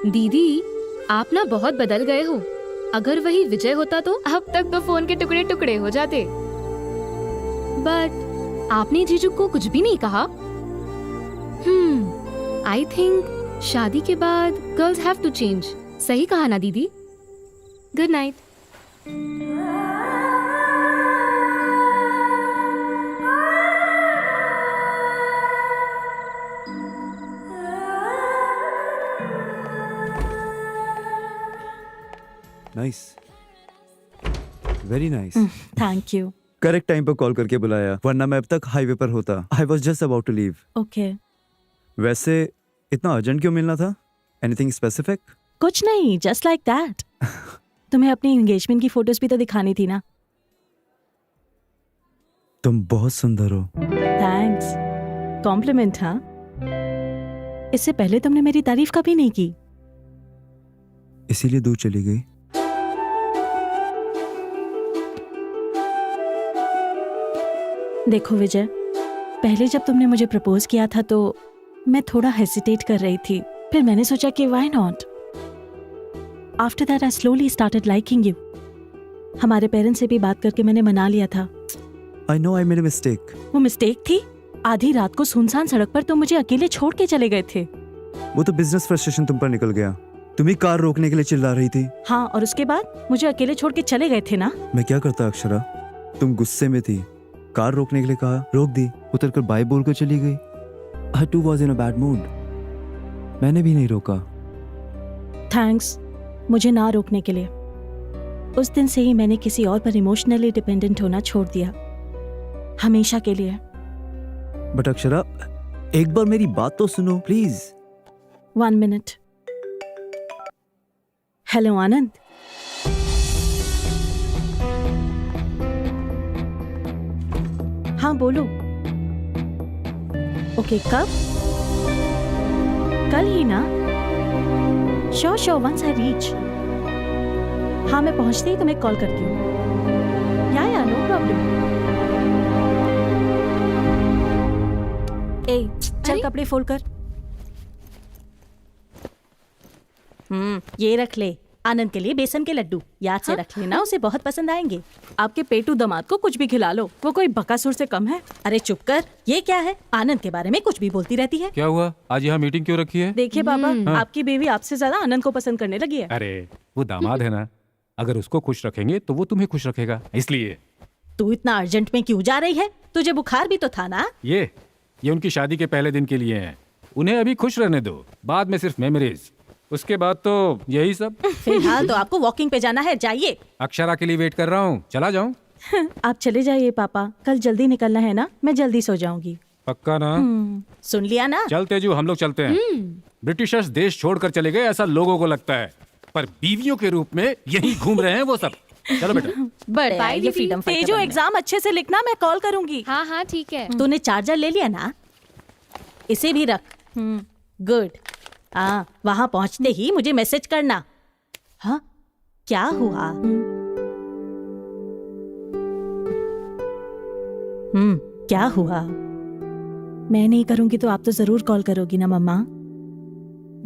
दीदी, आप ना बहुत बदल गए हो। अगर वही विजय होता तो अब तक तो फोन के टुकड़े टुकड़े हो जाते। बट आपने जीजू को कुछ भी नहीं कहा। आई थिंक शादी के बाद गर्ल्स हैव टू चेंज। सही कहा ना दीदी? Good night. Nice, very nice. Thank you. Correct time पर कॉल करके बुलाया, वरना मैं अब तक हाईवे पर होता। I was just about to leave. Okay. वैसे इतना अर्जेंट क्यों मिलना था? Anything specific? कुछ नहीं, जस्ट लाइक दैट। तुम्हें अपनी एंगेजमेंट की फोटोज भी तो दिखानी थी ना। तुम बहुत सुंदर हो। थैंक्स। कॉम्प्लीमेंट। हाँ, इससे पहले तुमने मेरी तारीफ कभी नहीं की। इसीलिए दूर चली गई। देखो विजय, पहले जब तुमने मुझे प्रपोज किया था तो मैं थोड़ा हेसिटेट कर रही थी, फिर मैंने सोचा कि why not. After that I slowly started liking you. हमारे पेरेंट्स से भी बात करके मैंने मना लिया था। I know I made a mistake. वो मिस्टेक थी? आधी रात को सुनसान सड़क पर तुम मुझे अकेले छोड़ के चले गए थे। वो तो बिजनेस फ्रस्ट्रेशन तुम पर निकल गया। तुम ही कार रोकने के लिए चिल्ला रही थी। हाँ, और उसके बाद मुझे अकेले छोड़ के चले गए थे ना। मैं क्या करता अक्षरा? तुम गुस्से में थी, कार रोकने के लिए कहा, रोक दी, उतर कर बाय बोल कर चली गई। I too was in a bad mood. मैंने भी नहीं रोका। थैंक्स मुझे ना रोकने के लिए। उस दिन से ही मैंने किसी और पर इमोशनली डिपेंडेंट होना छोड़ दिया, हमेशा के लिए। बट अक्षरा, एक बार मेरी बात तो सुनो प्लीज। 1 मिनट। हेलो आनंद। हाँ बोलो। ओके, कब? कल ही ना? Sure sure, once I reach. हाँ, मैं पहुंचते ही तुम्हें कॉल करती हूँ। या नो प्रॉब्लम। ए, चल कपड़े फोल्ड कर। ये रख ले, आनंद के लिए बेसन के लड्डू। याद से रख लेना, उसे बहुत पसंद आएंगे। आपके पेटू दामाद को कुछ भी खिला लो, वो कोई बकासुर से कम है। अरे चुप कर, ये क्या है? आनंद के बारे में कुछ भी बोलती रहती है। क्या हुआ? आज यहाँ मीटिंग क्यों रखी है? देखिए पापा, आपकी बीवी आपसे ज्यादा आनंद को पसंद करने लगी है। अरे वो दामाद है ना, अगर उसको खुश रखेंगे तो वो तुम्हें खुश रखेगा, इसलिए। तू इतना अर्जेंट में क्यों जा रही है? तुझे बुखार भी तो था ना? ये उनकी शादी के पहले दिन के लिए है, उन्हें अभी खुश रहने दो, बाद में सिर्फ मेमोरीज, उसके बाद तो यही सब। फिलहाल तो आपको वॉकिंग पे जाना है, जाइए। अक्षरा के लिए वेट कर रहा हूँ, चला जाऊँ? आप चले जाइए पापा, कल जल्दी निकलना है ना, मैं जल्दी सो जाऊंगी। पक्का ना? सुन लिया ना? चल तेजू, हम लोग चलते हैं। ब्रिटिशर्स देश छोड़कर चले गए ऐसा लोगों को लगता है, पर बीवियों के रूप में यही घूम रहे हैं वो सब। चलो बेटा। बड़े ये फ्रीडम फाइटर। तेजो, एग्जाम अच्छे से लिखना, मैं कॉल करूंगी। हाँ हाँ ठीक है। तूने चार्जर ले लिया ना? इसे भी रख। गुड। हाँ, वहां पहुंचते ही मुझे मैसेज करना। हाँ, क्या हुआ? क्या हुआ? मैं नहीं करूंगी तो आप तो जरूर कॉल करोगी ना मम्मा?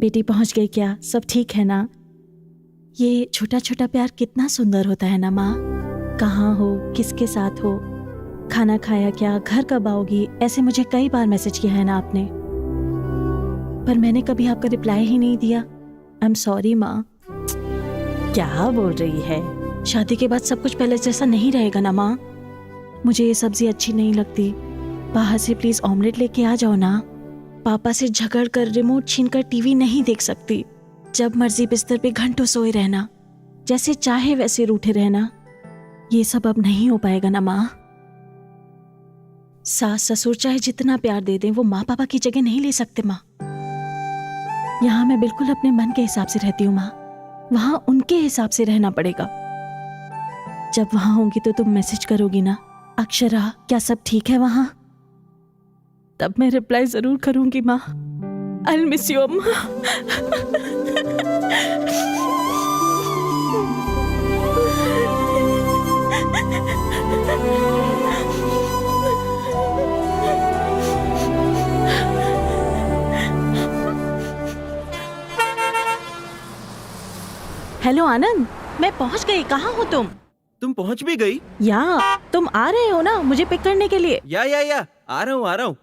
बेटी पहुंच गई क्या? सब ठीक है ना? ये छोटा छोटा प्यार कितना सुंदर होता है ना माँ। कहाँ हो, किसके साथ हो, खाना खाया क्या, घर कब आओगी, ऐसे मुझे कई बार मैसेज किया है ना आपने, पर मैंने कभी आपका रिप्लाई ही नहीं दिया। आई एम सॉरी माँ। क्या बोल रही है? शादी के बाद सब कुछ पहले जैसा नहीं रहेगा ना माँ? मुझे ये सब्जी अच्छी नहीं लगती, बाहर से प्लीज ऑमलेट लेके आ जाओ ना। पापा से झगड़ कर रिमोट छीनकर टीवी नहीं देख सकती। जब मर्जी बिस्तर पे घंटों सोए रहना, जैसे चाहे वैसे रूठे रहना, ये सब अब नहीं हो पाएगा ना माँ। सास ससुर चाहे जितना प्यार दे दें, वो माँ पापा की जगह नहीं ले सकते माँ। यहाँ मैं बिल्कुल अपने मन के हिसाब से रहती हूँ माँ, वहां उनके हिसाब से रहना पड़ेगा। जब वहां होंगी तो तुम मैसेज करोगी ना, अक्षरा क्या सब ठीक है वहां? तब मैं रिप्लाई जरूर करूंगी माँ। आई विल मिस यू अम्मा। हेलो आनंद, मैं पहुंच गई। कहाँ हो तुम? तुम पहुंच भी गई? या तुम आ रहे हो ना मुझे पिक करने के लिए? या आ रहा हूँ।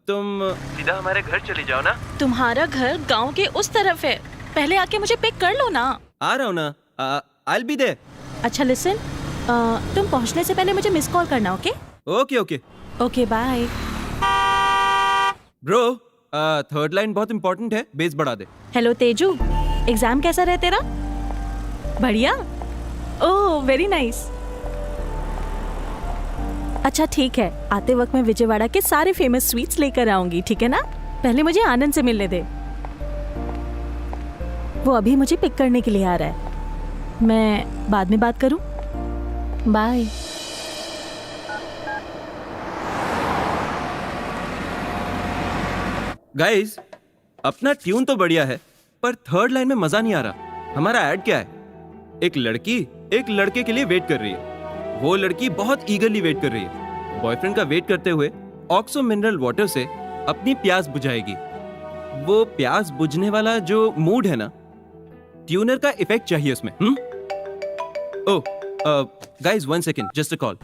तुम सीधा हमारे घर चली जाओ ना। तुम्हारा घर गांव के उस तरफ है, पहले आके मुझे पिक कर लो ना। आ रहा हूँ ना, I'll be there। अच्छा लिसन, तुम पहुंचने से पहले मुझे मिस कॉल करना। Okay okay bye. Bro, third line बहुत इंपॉर्टेंट है, बेस बढ़ा दे। हेलो तेजू, एग्जाम कैसा रहा तेरा? बढ़िया। Oh very nice. अच्छा ठीक है, आते वक्त मैं विजयवाड़ा के सारे फेमस स्वीट्स लेकर आऊंगी, ठीक है ना? पहले मुझे आनंद से मिलने दे, वो अभी मुझे पिक करने के लिए आ रहा है। मैं बाद में बात करूं? बाय। गाइस, अपना ट्यून तो बढ़िया है, पर थर्ड लाइन में मजा नहीं आ रहा। हमारा ऐड क्या है? एक लड़की एक लड़के के लिए वेट कर रही है। वो लड़की बहुत ईगरली वेट कर रही है। बॉयफ्रेंड का वेट करते हुए ऑक्सो मिनरल वाटर से अपनी प्यास बुझाएगी। वो प्यास बुझने वाला जो मूड है ना, ट्यूनर का इफेक्ट चाहिए उसमें। ओह guys, 1 second, just a call.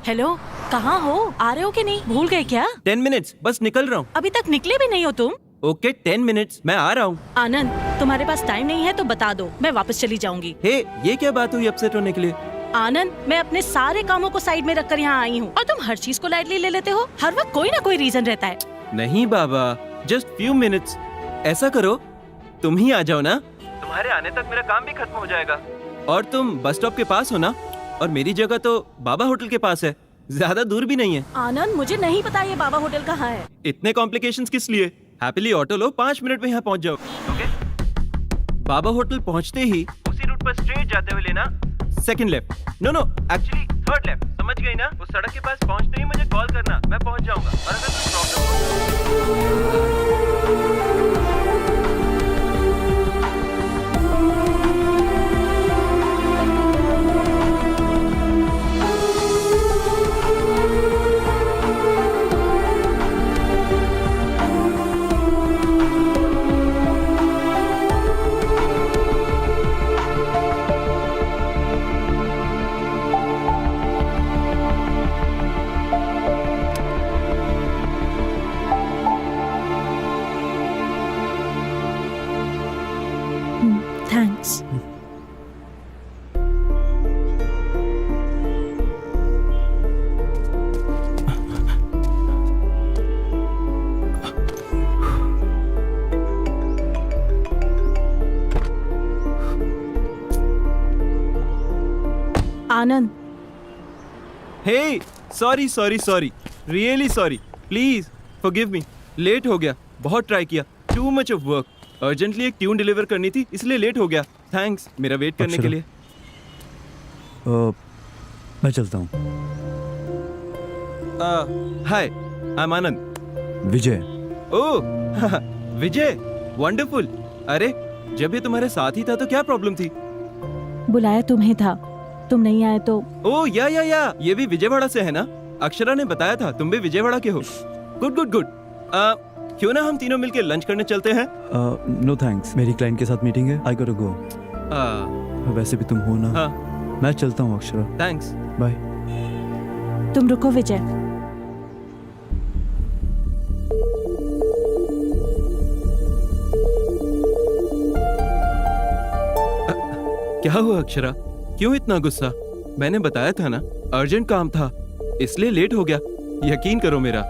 Hello, कहाँ हो? आ रहे हो कि नहीं? भूल गए क्या? 10 मिनट्स, बस निकल रहा हूँ। अभी तक निकले भी नहीं हो तुम? ओके 10 मिनट्स, मैं आ रहा हूँ। आनंद, तुम्हारे पास टाइम नहीं है तो बता दो, मैं वापस चली जाऊंगी। हे, ये क्या बात हुई अपसेट होने के लिए? आनंद, मैं अपने सारे कामों को साइड में रखकर यहाँ आई हूँ और तुम हर चीज को लाइटली ले लेते हो। हर वक्त कोई ना कोई रीजन रहता है। नहीं बाबा, जस्ट फ्यू मिनट्स। ऐसा करो, तुम ही आ जाओ ना। तुम्हारे आने तक मेरा काम भी खत्म हो जाएगा। और तुम बस स्टॉप के पास हो ना, और मेरी जगह तो बाबा होटल के पास है, ज्यादा दूर भी नहीं है। आनंद, मुझे नहीं पता ये बाबा होटल कहाँ है। इतने कॉम्प्लिकेशंस किस लिए? हैप्पीली ऑटो लो, 5 मिनट में यहाँ पहुँच जाओ। ओके? बाबा होटल पहुँचते ही उसी रूट पर स्ट्रेट जाते हुए लेना second left. No actually third left. समझ गई ना? उस सड़क के पास पहुँचते ही मुझे कॉल करना, मैं पहुँच जाऊंगा। और अगर कोई प्रॉब्लम हो thanks. Anand, hey, sorry, really sorry, please forgive me. Late हो गया, बहुत ट्राई किया, too much of work. Urgently एक ट्यून डिलीवर करनी थी, इसलिए लेट हो गया। थैंक्स मेरा वेट करने के लिए। मैं चलता हूँ। Hi, I am Anand. Vijay. Oh Vijay, wonderful. अरे, जब ये तुम्हारे साथ ही था तो क्या प्रॉब्लम थी? बुलाया तुम्हें था, तुम नहीं आए तो। ओह या, ये भी विजयवाड़ा से है ना? अक्षरा ने बताया था तुम भी विजयवाड़ा के हो। गुड। क्यों ना हम तीनों मिलकर लंच करने चलते हैं? नो थैंक्स, मेरी क्लाइंट के साथ मीटिंग है, आई गॉट टू गो। वैसे भी तुम हो ना। मैं चलता हूँ अक्षरा। Thanks, bye. तुम रुको विजय। क्या हुआ अक्षरा, क्यों इतना गुस्सा? मैंने बताया था ना, अर्जेंट काम था, इसलिए लेट हो गया। यकीन करो मेरा।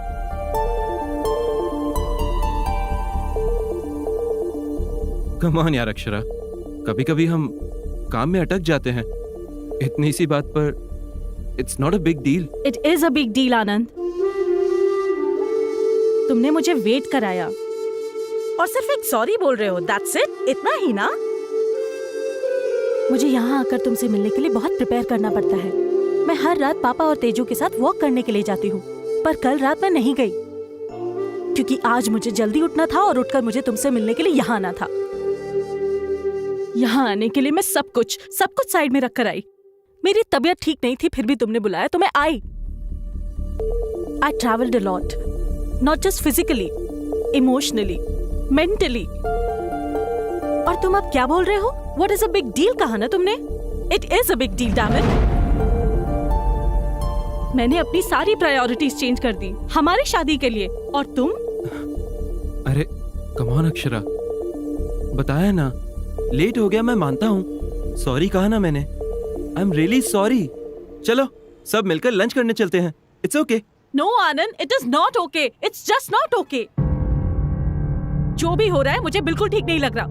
कम ऑन यार अक्षरा, कभी कभी हम काम में अटक जाते हैं। इतनी सी बात पर it's not a big deal. It is a big deal Anand. तुमने मुझे वेट कराया और सिर्फ एक सॉरी बोल रहे हो, दैट्स इट? इतना ही ना? मुझे यहाँ आकर तुमसे मिलने के लिए बहुत प्रिपेयर करना पड़ता है। मैं हर रात पापा और तेजू के साथ वॉक करने के लिए जाती हूँ, पर कल रात मैं नहीं गई क्योंकि आज मुझे जल्दी उठना था और उठकर मुझे तुमसे मिलने के लिए यहाँ आना था। यहाँ आने के लिए मैं सब कुछ साइड में रखकर आई। मेरी तबीयत ठीक नहीं थी, फिर भी तुमने बुलाया तो मैं आई। I traveled a lot, not just physically, emotionally, mentally. और तुम अब क्या बोल रहे हो? What is a big deal कहा ना तुमने? It is a big deal, damn it. मैंने अपनी सारी प्रायोरिटीज चेंज कर दी हमारी शादी के लिए, और तुम? अरे कम ऑन अक्षरा, बताया ना, लेट हो गया, मैं मानता हूँ। सॉरी कहा ना मैंने। I am really sorry. चलो सब मिलकर लंच करने चलते हैं। It's okay. No Anand, it is not okay, it's just not okay. जो भी हो रहा है मुझे बिल्कुल ठीक नहीं लग रहा।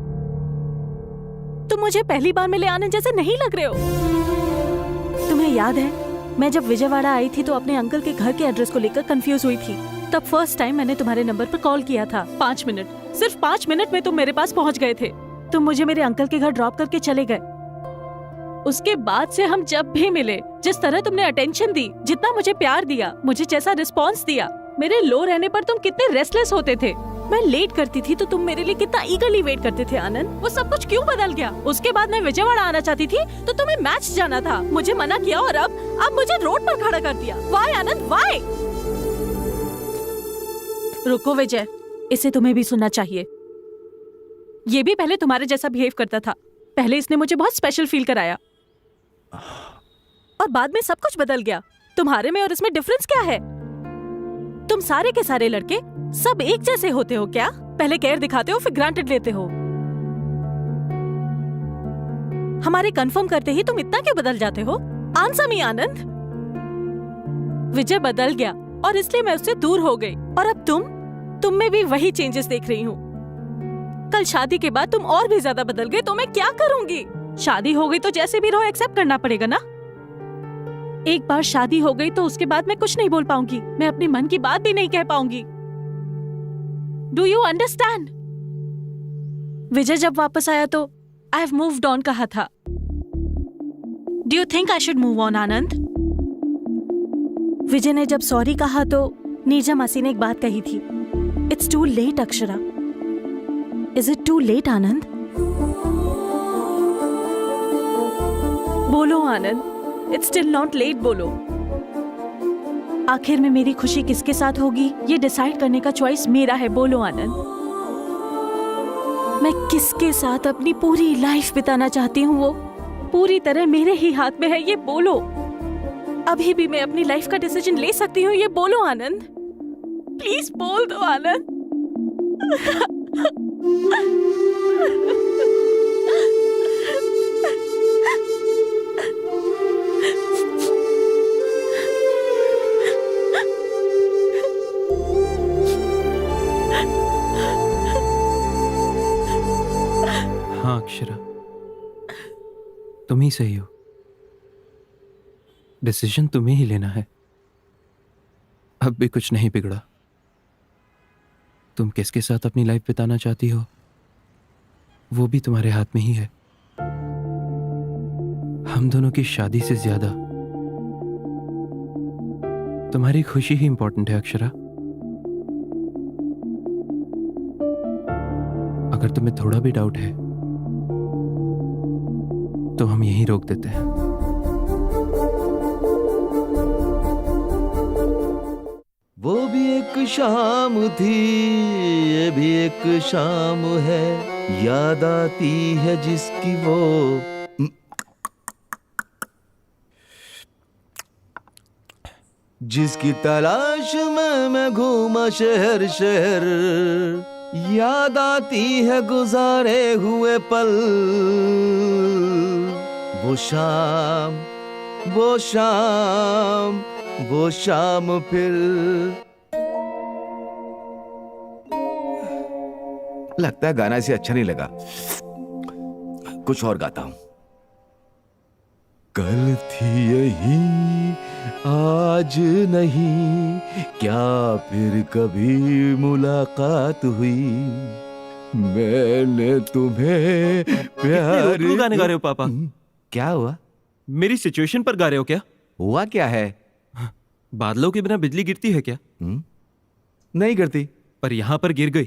तुम मुझे पहली बार मिले आनंद जैसे नहीं लग रहे हो। तुम्हें याद है मैं जब विजयवाड़ा आई थी तो अपने अंकल के घर के एड्रेस को लेकर कंफ्यूज हुई थी। तब फर्स्ट टाइम मैंने तुम्हारे नंबर पर कॉल किया था। 5 मिनट, सिर्फ 5 मिनट में तुम मेरे पास पहुंच गए थे। तुम मुझे मेरे अंकल के घर ड्रॉप करके चले गए। उसके बाद से हम जब भी मिले, जिस तरह तुमने अटेंशन दी, जितना मुझे प्यार दिया, मुझे जैसा रिस्पॉन्स दिया, मेरे लो रहने पर तुम कितने रेस्टलेस होते थे। मैं लेट करती थी तो तुम मेरे लिए कितना ईगरली वेट करते थे आनंद। वो सब कुछ क्यों बदल गया? उसके बाद मैं विजयवाड़ा आना चाहती थी तो तुम्हें मैच जाना था, मुझे मना किया और अब मुझे रोड पर खड़ा कर दिया। वाई आनंद, वाई? रुको विजय, इसे तुम्हें भी सुनना चाहिए। ये भी पहले तुम्हारे जैसा बिहेव करता था। पहले इसने मुझे बहुत स्पेशल फील कराया और बाद में सब कुछ बदल गया। तुम्हारे में और इसमें डिफरेंस क्या है? तुम सारे के सारे लड़के सब एक जैसे होते हो क्या? पहले केयर दिखाते हो फिर ग्रांटेड लेते हो। हमारे कंफर्म करते ही तुम इतना क्यों बदल जाते हो? आंसर मी आनंद। विजय बदल गया और इसलिए मैं उससे दूर हो गई और अब तुम में भी वही चेंजेस देख रही हूँ। कल शादी के बाद तुम और भी ज्यादा बदल गए तो मैं क्या करूंगी? शादी हो गई तो जैसे भी रहो एक्सेप्ट करना पड़ेगा ना। एक बार शादी हो गई तो उसके बाद मैं कुछ नहीं बोल पाऊंगी, मैं अपने मन की बात भी नहीं कह पाऊंगी। Do you understand? विजय जब वापस आया तो आई हैव मूव्ड ऑन कहा था। Do you think I should move on Anand? Vijay ने जब सॉरी कहा तो नीरजा मासी ने एक बात कही थी, it's too late Akshara. Is it too late Anand? बोलो Anand, it's still not late. बोलो। आखिर में मेरी खुशी किसके साथ होगी ये डिसाइड करने का चॉइस मेरा है। बोलो आनंद, मैं किसके साथ अपनी पूरी लाइफ बिताना चाहती हूँ वो पूरी तरह मेरे ही हाथ में है। ये बोलो। अभी भी मैं अपनी लाइफ का डिसीजन ले सकती हूँ। ये बोलो आनंद, प्लीज बोल दो आनंद। हाँ अक्षरा, तुम ही सही हो। डिसीजन तुम्हें ही लेना है। अब भी कुछ नहीं बिगड़ा। तुम किसके साथ अपनी लाइफ बिताना चाहती हो वो भी तुम्हारे हाथ में ही है। हम दोनों की शादी से ज्यादा तुम्हारी खुशी ही इंपॉर्टेंट है अक्षरा। अगर तुम्हें थोड़ा भी डाउट है तो हम यहीं रोक देते हैं। वो भी एक शाम थी, ये भी एक शाम है, याद आती है जिसकी वो। जिसकी तलाश में मैं घूमा शहर शहर, याद आती है गुजारे हुए पल। वो शाम, वो शाम, वो शाम फिर। लगता है गाना इसे अच्छा नहीं लगा, कुछ और गाता हूं। कल थी यही आज नहीं, क्या फिर कभी मुलाकात हुई, मैंने तुम्हें प्यार। क्यों गाने गा रहे हो पापा? क्या हुआ? मेरी सिचुएशन पर गा रहे हो क्या? हुआ क्या है? बादलों के बिना बिजली गिरती है क्या? नहीं गिरती। पर यहाँ पर गिर गई।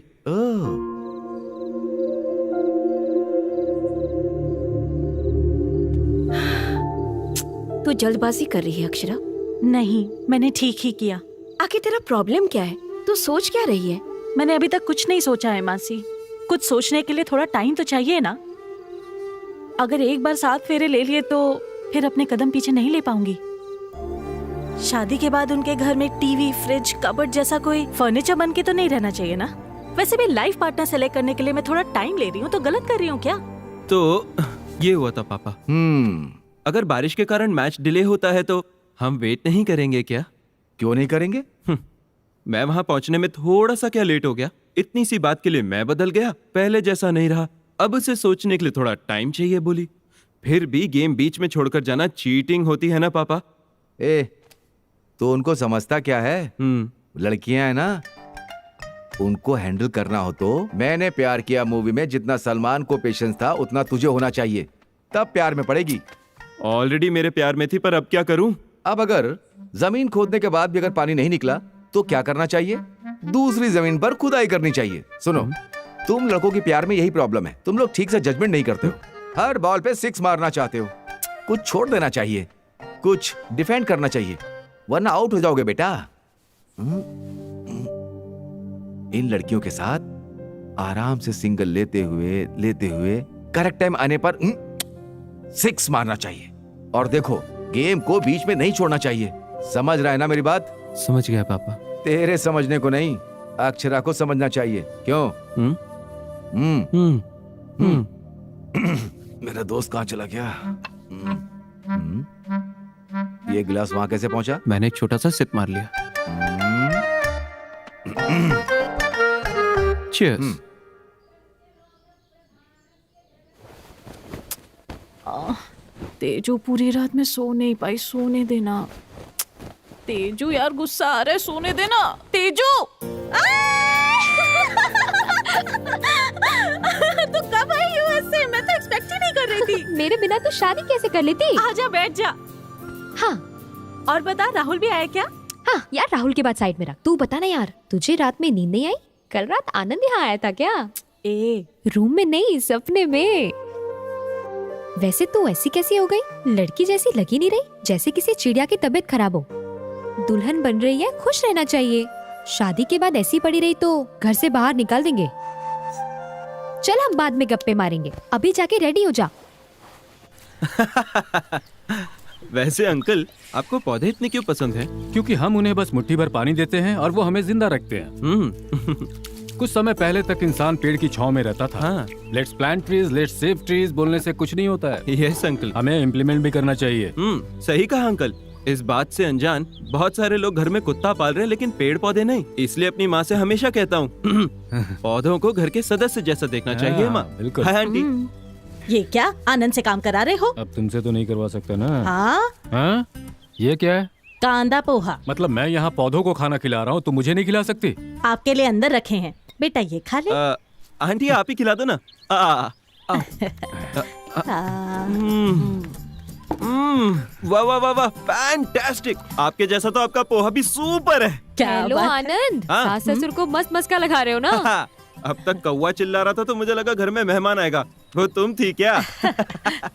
तू जल्दबाजी कर रही है अक्षरा? नहीं, मैंने ठीक ही किया। आखिर तेरा प्रॉब्लम क्या है? तू सोच क्या रही है? मैंने अभी तक कुछ नहीं सोचा है मासी। कुछ सोचने के लिए थोड़ा टाइम तो चाहिए ना। अगर एक बार 7 फेरे ले लिए तो फिर अपने कदम पीछे नहीं ले पाऊंगी। शादी के बाद उनके घर में टीवी, फ्रिज, कबर्ड जैसा कोई फर्नीचर बन के तो नहीं रहना चाहिए ना। वैसे भी लाइफ पार्टनर सेलेक्ट करने के लिए मैं थोड़ा टाइम ले रही हूँ, तो गलत कर रही हूँ क्या? तो ये हुआ था पापा। अगर बारिश के कारण मैच डिले होता है तो हम वेट नहीं करेंगे क्या? क्यों नहीं करेंगे? मैं वहां पहुंचने में थोड़ा सा क्या लेट हो गया, इतनी सी बात के लिए मैं बदल गया, पहले जैसा नहीं रहा। अब उसे सोचने के लिए थोड़ा टाइम चाहिए बोली। फिर भी गेम बीच में छोड़कर जाना चीटिंग होती है ना पापा। तो उनको समझता क्या है? लड़कियां है ना, उनको हैंडल करना हो तो मैंने प्यार किया मूवी में जितना सलमान को पेशेंस था उतना तुझे होना चाहिए, तब प्यार में पड़ेगी। ऑलरेडी मेरे प्यार में थी, पर अब क्या करूं? अब अगर जमीन खोदने के बाद भी अगर पानी नहीं निकला तो क्या करना चाहिए? दूसरी जमीन पर खुदाई करनी चाहिए। सुनो, तुम लड़कों की प्यार में यही प्रॉब्लम है, तुम लोग ठीक से जजमेंट नहीं करते हो। हर बॉल पे 6 मारना चाहते हो। कुछ छोड़ देना चाहिए, कुछ डिफेंड करना चाहिए, वरना आउट हो जाओगे बेटा। इन लड़कियों के साथ आराम से सिंगल लेते हुए करेक्ट टाइम आने पर 6 मारना चाहिए। और देखो, गेम को बीच में नहीं छोड़ना चाहिए। समझ रहा है ना मेरी बात? समझ गया पापा। तेरे समझने को नहीं, अक्षरा को समझना चाहिए। क्यों? मेरा दोस्त कहाँ चला गया? ये गिलास वहां कैसे पहुंचा? मैंने एक छोटा सा सिप मार लिया। Cheers. तेजू पूरी रात में सो नहीं पाई, सोने देना। तेजू यार, गुस्सा आ रहा है, सोने देना। तेजू तो कब आई यूएसए? मैं तो एक्सपेक्ट ही नहीं कर रही थी। मेरे बिना तो शादी कैसे कर लेती? आजा बैठ जा। हाँ, और बता, राहुल भी आया क्या? हाँ यार, राहुल के बाद साइड में रख। तू बता ना यार, तुझे रात में नींद नहीं आई? कल रात आनंद यहाँ आया था क्या? रूम में नहीं, सपने में। वैसे तू ऐसी कैसी हो गई? लड़की जैसी लगी नहीं रही, जैसे किसी चिड़िया की तबीयत खराब हो। दुल्हन बन रही है, खुश रहना चाहिए। शादी के बाद ऐसी पड़ी रही तो घर से बाहर निकाल देंगे। चल हम बाद में गप्पे मारेंगे, अभी जाके रेडी हो जा। वैसे अंकल, आपको पौधे इतने क्यों पसंद हैं? क्योंकि हम उन्हें बस मुट्ठी भर पानी देते हैं और वो हमें जिंदा रखते हैं। कुछ समय पहले तक इंसान पेड़ की छांव में रहता था। Let's plant trees, let's save trees बोलने से कुछ नहीं होता है। यस अंकल, हमें इम्प्लीमेंट भी करना चाहिए। सही कहा अंकल। इस बात से अनजान बहुत सारे लोग घर में कुत्ता पाल रहे हैं, लेकिन पेड़ पौधे नहीं। इसलिए अपनी माँ से हमेशा कहता हूँ पौधों को घर के सदस्य जैसा देखना चाहिए। माँ, बिल्कुल। Hi aunty. ये क्या आनंद से काम करा रहे हो? अब तुमसे तो नहीं करवा सकते ना। हाँ? ये क्या है? कांदा पोहा। मतलब मैं यहाँ पौधों को खाना खिला रहा हूँ, तो मुझे नहीं खिला सकती? आपके लिए अंदर रखे हैं, बेटा ये खा ले। आंटी आप ही खिला दो ना। वाह वाह वाह वाह, फैंटास्टिक। आपके जैसा तो आपका पोहा भी सुपर है। हेलो आनंद, सास ससुर को मस्त मस्का लगा रहे हो ना? अब तक कौवा चिल्ला रहा था तो मुझे लगा घर में मेहमान आएगा। वो तुम थी क्या?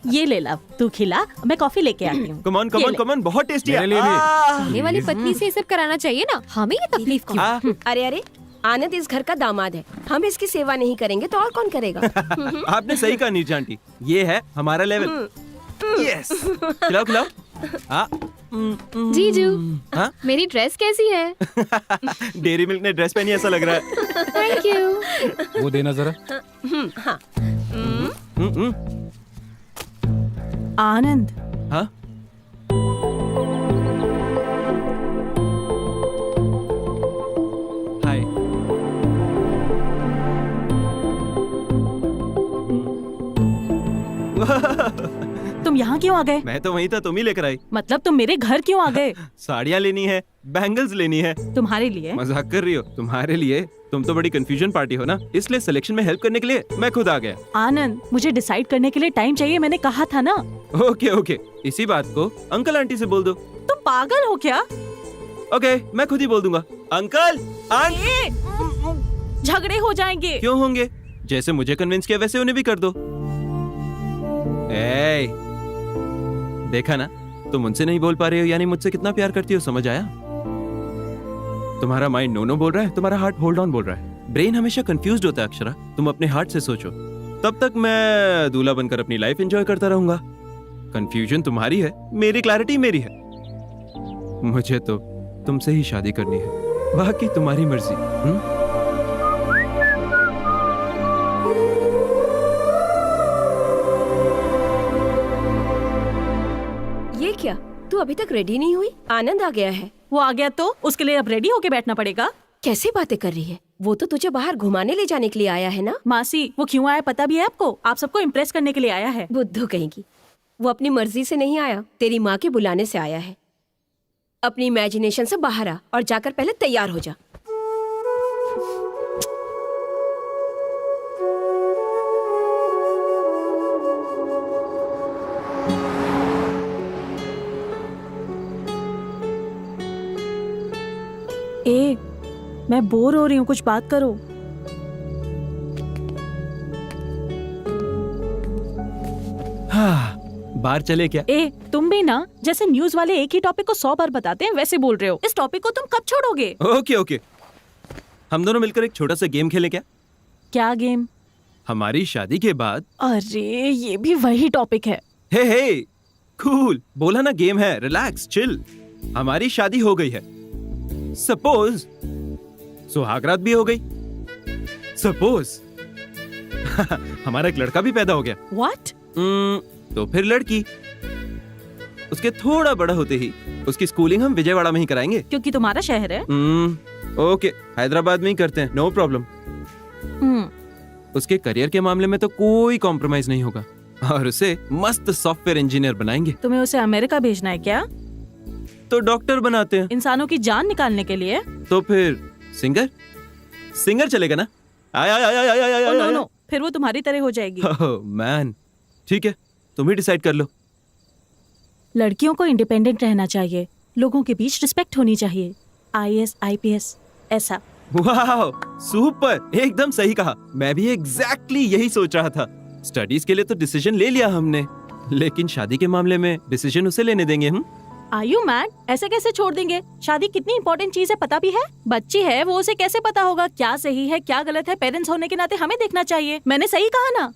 ये ले ला, तू खिला, मैं कॉफी लेके आती हूँ। Come on come on come on, बहुत टेस्टी है। पहले वाली पत्नी से ये सब कराना चाहिए ना, हमें ये तकलीफ क्यों? अरे अरे, आनंद इस घर का दामाद है, हम इसकी सेवा नहीं करेंगे तो और कौन करेगा? आपने सही कहा नीरजा आंटी, ये है हमारा लेवल। यस, खिलाओ खिलाओ। जीजू, मेरी ड्रेस कैसी है? डेयरी मिल्क ने ड्रेस पहनी ऐसा लग रहा है। Thank you. वो देना जरा। आनंद। हाँ? हाय। तुम यहाँ क्यों आ गए? मैं तो वहीं था, तुम ही लेकर आई। मतलब तुम मेरे घर क्यों आ गए? साड़ियाँ लेनी है, बैंगल्स लेनी है। तुम्हारे लिए? मजाक कर रही हो? तुम्हारे लिए? तुम तो बड़ी कंफ्यूजन पार्टी हो ना, इसलिए सिलेक्शन में हेल्प करने के लिए मैं खुद आ गया। आनंद, मुझे डिसाइड करने के लिए टाइम चाहिए, मैंने कहा था ना। ओके ओके, इसी बात को अंकल आंटी से बोल दो। तुम पागल हो क्या? ओके, मैं खुद ही बोल दूंगा। Uncle aunty. झगड़े हो जाएंगे। क्यों होंगे? जैसे मुझे कन्विंस किया वैसे उन्हें भी कर दो। देखा ना, तुम उनसे नहीं बोल पा रहे हो, यानी मुझसे कितना प्यार करती हो, समझ आया? तुम्हारा माइंड नो नो बोल रहा है, तुम्हारा हार्ट होल्ड ऑन बोल रहा है। ब्रेन हमेशा कंफ्यूज्ड होता है अक्षरा, तुम अपने हार्ट से सोचो। तब तक मैं दूल्हा बनकर अपनी लाइफ एंजॉय करता रहूंगा। कंफ्यूजन तुम्हारी है, मेरी क्लैरिटी मेरी है। मुझे तो तुमसे ही शादी करनी है, बाकी तुम्हारी मर्जी। ये क्या, तू अभी तक रेडी नहीं हुई? आनंद आ गया है। वो आ गया तो उसके लिए अब रेडी होके बैठना पड़ेगा। कैसी बातें कर रही है? वो तो तुझे बाहर घुमाने ले जाने के लिए आया है ना। मासी वो क्यों आया पता भी है आपको? आप सबको इम्प्रेस करने के लिए आया है। बुद्धू कहेगी। वो अपनी मर्जी से नहीं आया, तेरी माँ के बुलाने से आया है। अपनी इमेजिनेशन से बाहर आ और जाकर पहले तैयार हो जा। ए, मैं बोर हो रही हूँ, कुछ बात करो। हाँ, बाहर चले क्या? ए, तुम भी ना जैसे न्यूज वाले एक ही टॉपिक को 100 बार बताते हैं वैसे बोल रहे हो। इस टॉपिक को तुम कब छोड़ोगे? ओके ओके, हम दोनों मिलकर एक छोटा सा गेम खेलें क्या? क्या गेम? हमारी शादी के बाद। अरे ये भी वही टॉपिक है। हे कूल, बोला ना गेम है, रिलैक्स चिल। हमारी शादी हो गई है, सपोज सुहागरात भी हो गई, सपोज हमारा एक लड़का भी पैदा हो गया। What? तो फिर लड़की। उसके थोड़ा बड़ा होते ही उसकी स्कूलिंग हम विजयवाड़ा में ही कराएंगे, क्योंकि तुम्हारा शहर है। ओके, हैदराबाद में ही करते हैं, नो प्रॉब्लम। उसके करियर के मामले में तो कोई कॉम्प्रोमाइज नहीं होगा और उसे मस्त सॉफ्टवेयर इंजीनियर बनाएंगे। तुम्हें उसे अमेरिका भेजना है क्या? तो डॉक्टर बनाते हैं, इंसानों की जान निकालने के लिए। तो फिर सिंगर चलेगा ना? नो, फिर वो तुम्हारी तरह हो जाएगी। मैन, ठीक है, तुम ही डिसाइड कर लो। लड़कियों को इंडिपेंडेंट रहना चाहिए, लोगों के बीच रिस्पेक्ट होनी चाहिए। IAS IPS ऐसा। वाह, सुपर, एकदम सही कहा। मैं भी एग्जैक्टली यही सोच रहा था। स्टडीज के लिए तो डिसीजन ले लिया हमने, लेकिन शादी के मामले में डिसीजन उसे लेने देंगे हम। Are you mad? ऐसे कैसे छोड़ देंगे? शादी कितनी इंपॉर्टेंट चीज है पता भी है। बच्ची है वो, उसे कैसे पता होगा क्या सही है क्या गलत है? पेरेंट्स होने के नाते हमें देखना चाहिए। मैंने सही कहा ना?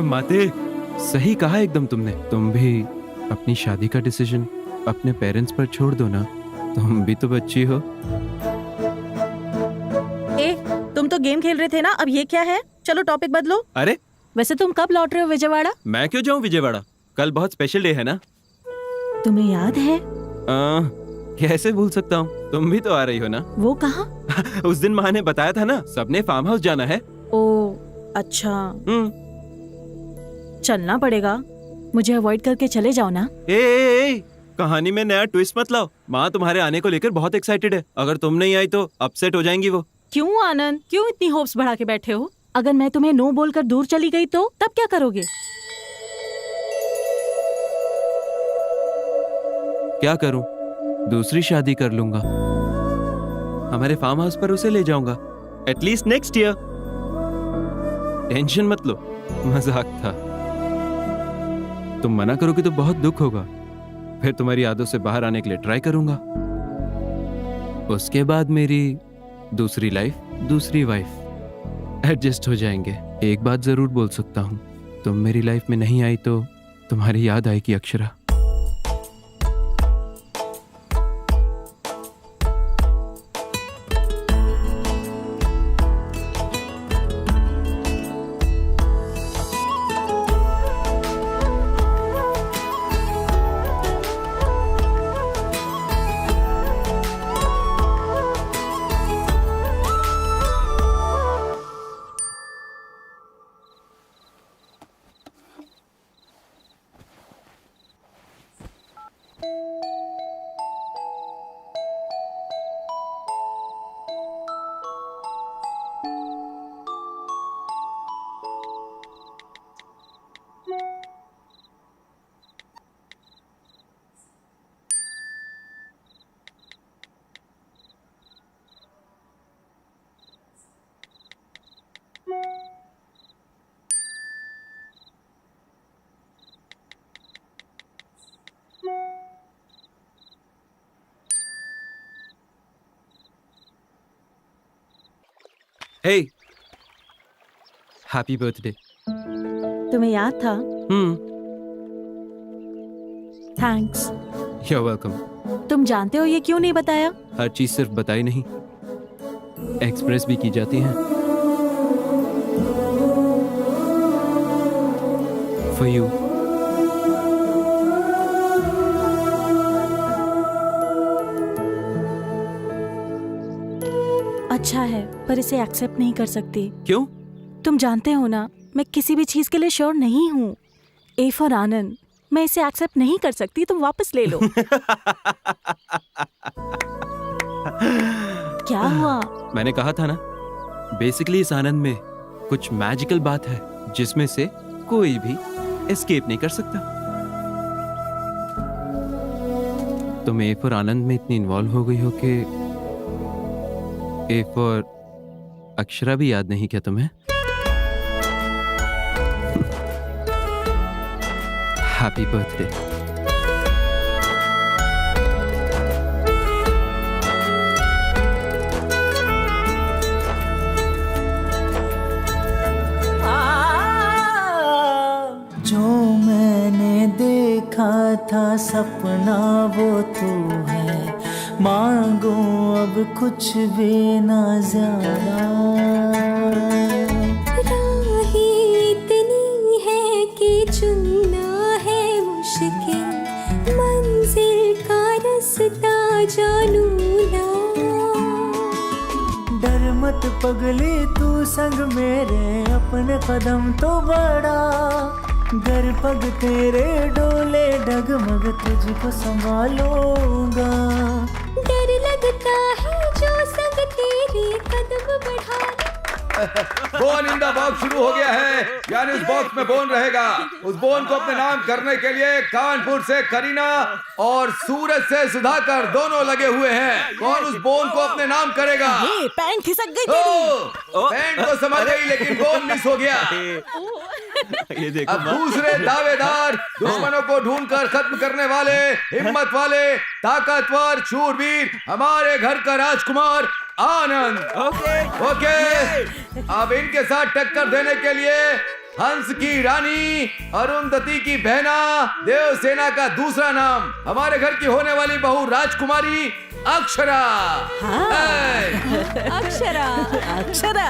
माते, सही कहा एकदम तुमने। तुम भी अपनी शादी का डिसीजन अपने पेरेंट्स पर छोड़ दो ना, तुम भी तो बच्ची हो। ए, तुम तो गेम खेल रहे थे ना, अब ये क्या है? चलो टॉपिक बदलो। अरे वैसे तुम कब लौट रहे हो विजयवाड़ा? मैं क्यों जाऊं विजयवाड़ा, कल बहुत स्पेशल डे है ना। तुम्हें याद है? कैसे भूल सकता हूँ, तुम भी तो आ रही हो ना। वो कहाँ? उस दिन माँ ने बताया था ना, सबने फार्म हाउस जाना है। ओ अच्छा, चलना पड़ेगा। मुझे अवॉइड करके चले जाओ ना। ए, कहानी में नया ट्विस्ट मत लाओ। माँ तुम्हारे आने को लेकर बहुत एक्साइटेड है, अगर तुम नहीं आई तो अपसेट हो जाएंगी वो। क्यों आनंद, क्यों इतनी होप्स बढ़ा के बैठे हो? अगर मैं तुम्हें नो बोलकर दूर चली गई तो तब क्या करोगे? क्या करूं? दूसरी शादी कर लूंगा, हमारे फार्म हाउस पर उसे ले जाऊंगा, एटलीस्ट नेक्स्ट ईयर। टेंशन मत लो, मजाक था। तुम मना करोगे तो बहुत दुख होगा, फिर तुम्हारी यादों से बाहर आने के लिए ट्राई करूंगा। उसके बाद मेरी दूसरी लाइफ, दूसरी वाइफ, एडजस्ट हो जाएंगे। एक बात जरूर बोल सकता हूं, तुम मेरी लाइफ में नहीं आई तो तुम्हारी याद आएगी अक्षरा। Hey, happy birthday. तुम्हें याद था? थैंक्स। You're welcome। तुम जानते हो ये क्यों नहीं बताया? हर चीज सिर्फ बताई नहीं, एक्सप्रेस भी की जाती है। for you. अच्छा है, पर इसे एक्सेप्ट नहीं कर सकती। क्यों? तुम जानते हो ना, मैं किसी भी चीज के लिए श्योर नहीं हूँ। ए फॉर आनंद, मैं इसे एक्सेप्ट नहीं कर सकती, तुम वापस ले लो। क्या हुआ? मैंने कहा था ना, बेसिकली इस आनंद में कुछ मैजिकल बात है जिसमें से कोई भी एस्केप नहीं कर सकता। तुम ए फॉर आनंद में इतनी इन्वॉल्व हो गई हो कि ए फॉर अक्षरा भी याद नहीं क्या तुम्हें? Happy birthday. जो मैंने देखा था सपना वो तू है, मांगो अब कुछ भी ना ज्यादा। राही इतनी है कि चुनना है मुश्किल, मंजिल का रास्ता जानू ना। डर मत पगली तू संग मेरे, अपने कदम तो बढ़ा। घर पग तेरे डोले डगमग तुझको संभालूंगा। डर लगता है जो संग तेरे कदम बढ़ाने। बोन इन द बॉक्स शुरू हो गया है, यानी उस बॉक्स में बोन रहेगा। उस बोन को अपने नाम करने के लिए कानपुर से करीना और सूरज से सुधाकर दोनों लगे हुए हैं। कौन उस बोन को अपने नाम करेगा? पैंट खिसक गई तेरी। पैंट तो समझ गई लेकिन बोन मिस हो गया। ये देखो अब दूसरे दावेदार, दुश्मनों को ढूंढकर खत्म करने वाले, हिम्मत वाले, ताकतवर, शूरवीर, हमारे घर का राजकुमार आनंद। ओके। अब इनके साथ टक्कर देने के लिए हंस की रानी, अरुंधति की बहना, देवसेना का दूसरा नाम, हमारे घर की होने वाली बहू राजकुमारी अक्षरा। अक्षरा। अक्षरा।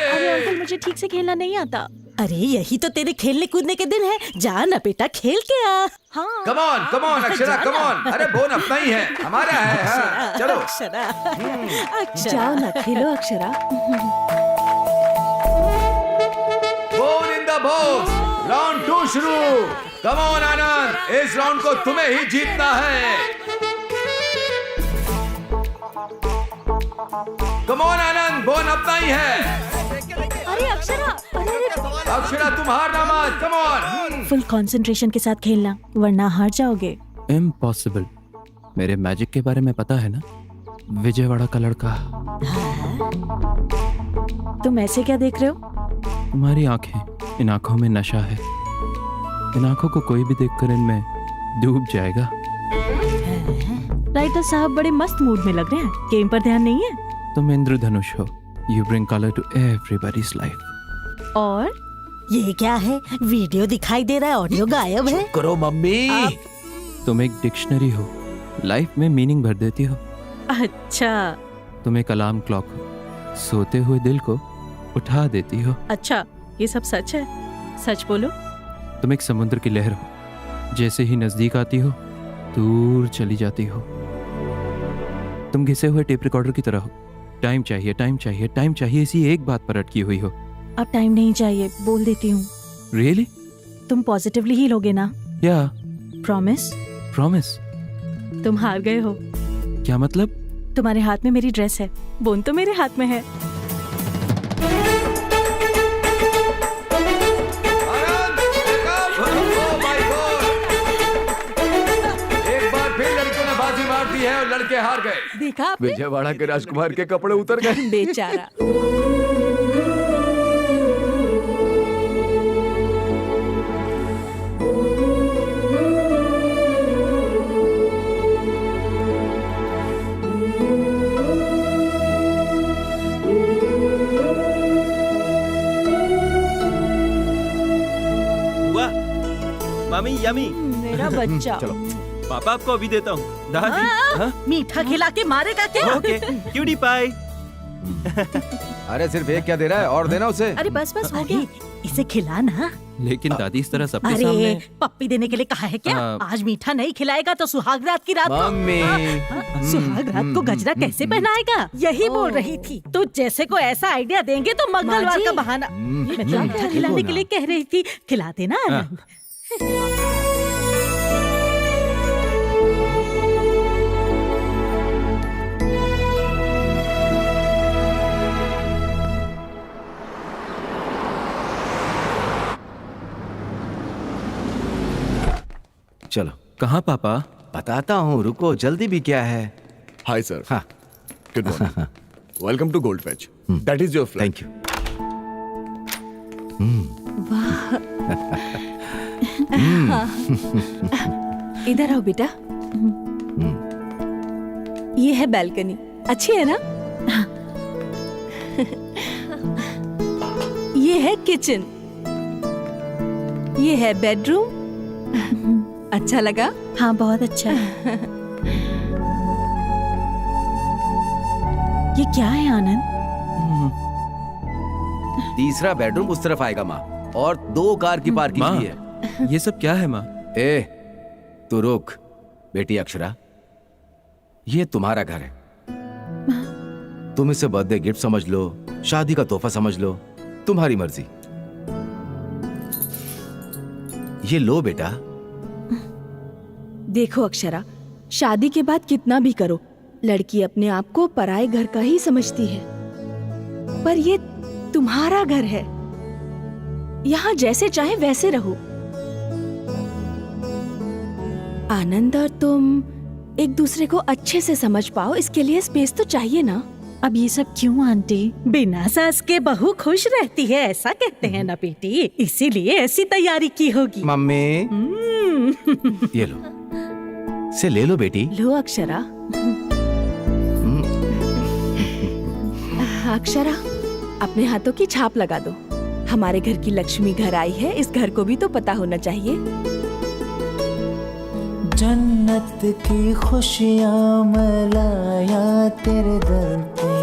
अरे अंकल, मुझे ठीक से खेलना नहीं आता। अरे यही तो तेरे खेलने कूदने के दिन है, जा ना बेटा खेल के आ। हाँ। Come on Akshara, come on. अरे बोन अपना ही है, हमारा है। हाँ, चलो। अक्षरा। जाओ ना खेलो Akshara. Bone in the box, round 2 शुरू। कम ऑन आनंद, इस राउंड को तुम्हें ही जीतना है। कम ऑन आनंद, बोन अपना ही है। अरे अक्षरा, अक्षरा तुम हारना मत। Come on. फुल कंसंट्रेशन के साथ खेलना, वरना हार जाओगे। इम्पॉसिबल। मेरे मैजिक के बारे में पता है ना, विजयवाड़ा का लड़का। तुम ऐसे क्या देख रहे हो? तुम्हारी आंखें, इन आंखों में नशा है। इन आंखों को कोई भी देखकर इनमें डूब जाएगा। राइटर साहब बड़े मस्त मूड में लग रहे हैं, गेम पर ध्यान नहीं है। तुम इंद्रधनुष हो, you bring colour to everybody's life. और ये क्या है? वीडियो दिखाई दे रहा है, ऑडियो गायब है। करो मम्मी। तुम एक डिक्शनरी हो, लाइफ में मीनिंग भर देती हो। अच्छा। तुम एक अलार्म क्लॉक हो, सोते हुए दिल को उठा देती हो। अच्छा, ये सब सच है? सच बोलो। तुम एक समुद्र की लहर हो, जैसे ही नजदीक आती हो दूर चली जाती हो। तुम घिसे हुए टेप रिकॉर्डर की तरह हो, टाइम चाहिए, टाइम चाहिए, टाइम चाहिए, इसी एक बात पर अटकी हुई हो। अब टाइम नहीं चाहिए, बोल देती हूँ। रियली? तुम पॉजिटिवली ही लोगे ना? या प्रॉमिस? प्रॉमिस। तुम हार गए हो। क्या मतलब? तुम्हारे हाथ में मेरी ड्रेस है, बोन तो मेरे हाथ में है। है और लड़के हार गए। देखा आपने? विजयवाड़ा के राजकुमार के कपड़े उतर गए। बेचारा। वाह मामी, यमी। मेरा बच्चा। चलो पापा आपको अभी देता हूँ। दादी। मीठा खिला के मारेगा क्या? Okay, cutie pie. अरे सिर्फ एक क्या दे रहा है, और देना उसे। अरे बस बस हो गया, इसे खिला ना। लेकिन दादी इस तरह सबके अरे सामने। पप्पी देने के लिए कहा है क्या? आज मीठा नहीं खिलाएगा तो सुहाग रात की रात को मम्मी। सुहाग रात को गजरा कैसे पहनाएगा? यही बोल रही थी। तो जैसे को ऐसा आइडिया देंगे तो मंगलवार का बहाना। मैं तो मीठा खिलाने के लिए कह रही थी, खिला देना आनंद। चलो। कहाँ पापा? बताता हूँ, रुको, जल्दी भी क्या है। Hi sir. हाँ, good morning. Welcome to gold फैच। That is your flat. Thank you. वाह। इधर आओ बेटा। ये है बैल्कनी, अच्छी है ना? ये है किचन, ये है बेडरूम। अच्छा लगा? हाँ बहुत अच्छा। ये क्या है आनंद? तीसरा बेडरूम उस तरफ आएगा माँ, और 2 कार की पार्किंग भी है। ये सब क्या है माँ? ए, तू रुक। बेटी अक्षरा, ये तुम्हारा घर है। तुम इसे बर्थडे गिफ्ट समझ लो, शादी का तोहफा समझ लो, तुम्हारी मर्जी। ये लो बेटा। देखो अक्षरा, शादी के बाद कितना भी करो, लड़की अपने आप को पराये घर का ही समझती है। पर ये तुम्हारा घर है, यहाँ जैसे चाहे वैसे रहो। आनंद और तुम एक दूसरे को अच्छे से समझ पाओ, इसके लिए स्पेस तो चाहिए ना। अब ये सब क्यों आंटी? बिना सास के बहू खुश रहती है, ऐसा कहते हैं ना बेटी, इसीलिए ऐसी तैयारी की होगी। मम्मी, ये लो, से ले लो बेटी। लो अक्षरा। अक्षरा, अपने हाथों की छाप लगा दो। हमारे घर की लक्ष्मी घर आई है, इस घर को भी तो पता होना चाहिए। जन्नत की खुशियाँ मैं लाया तेरे दर पे,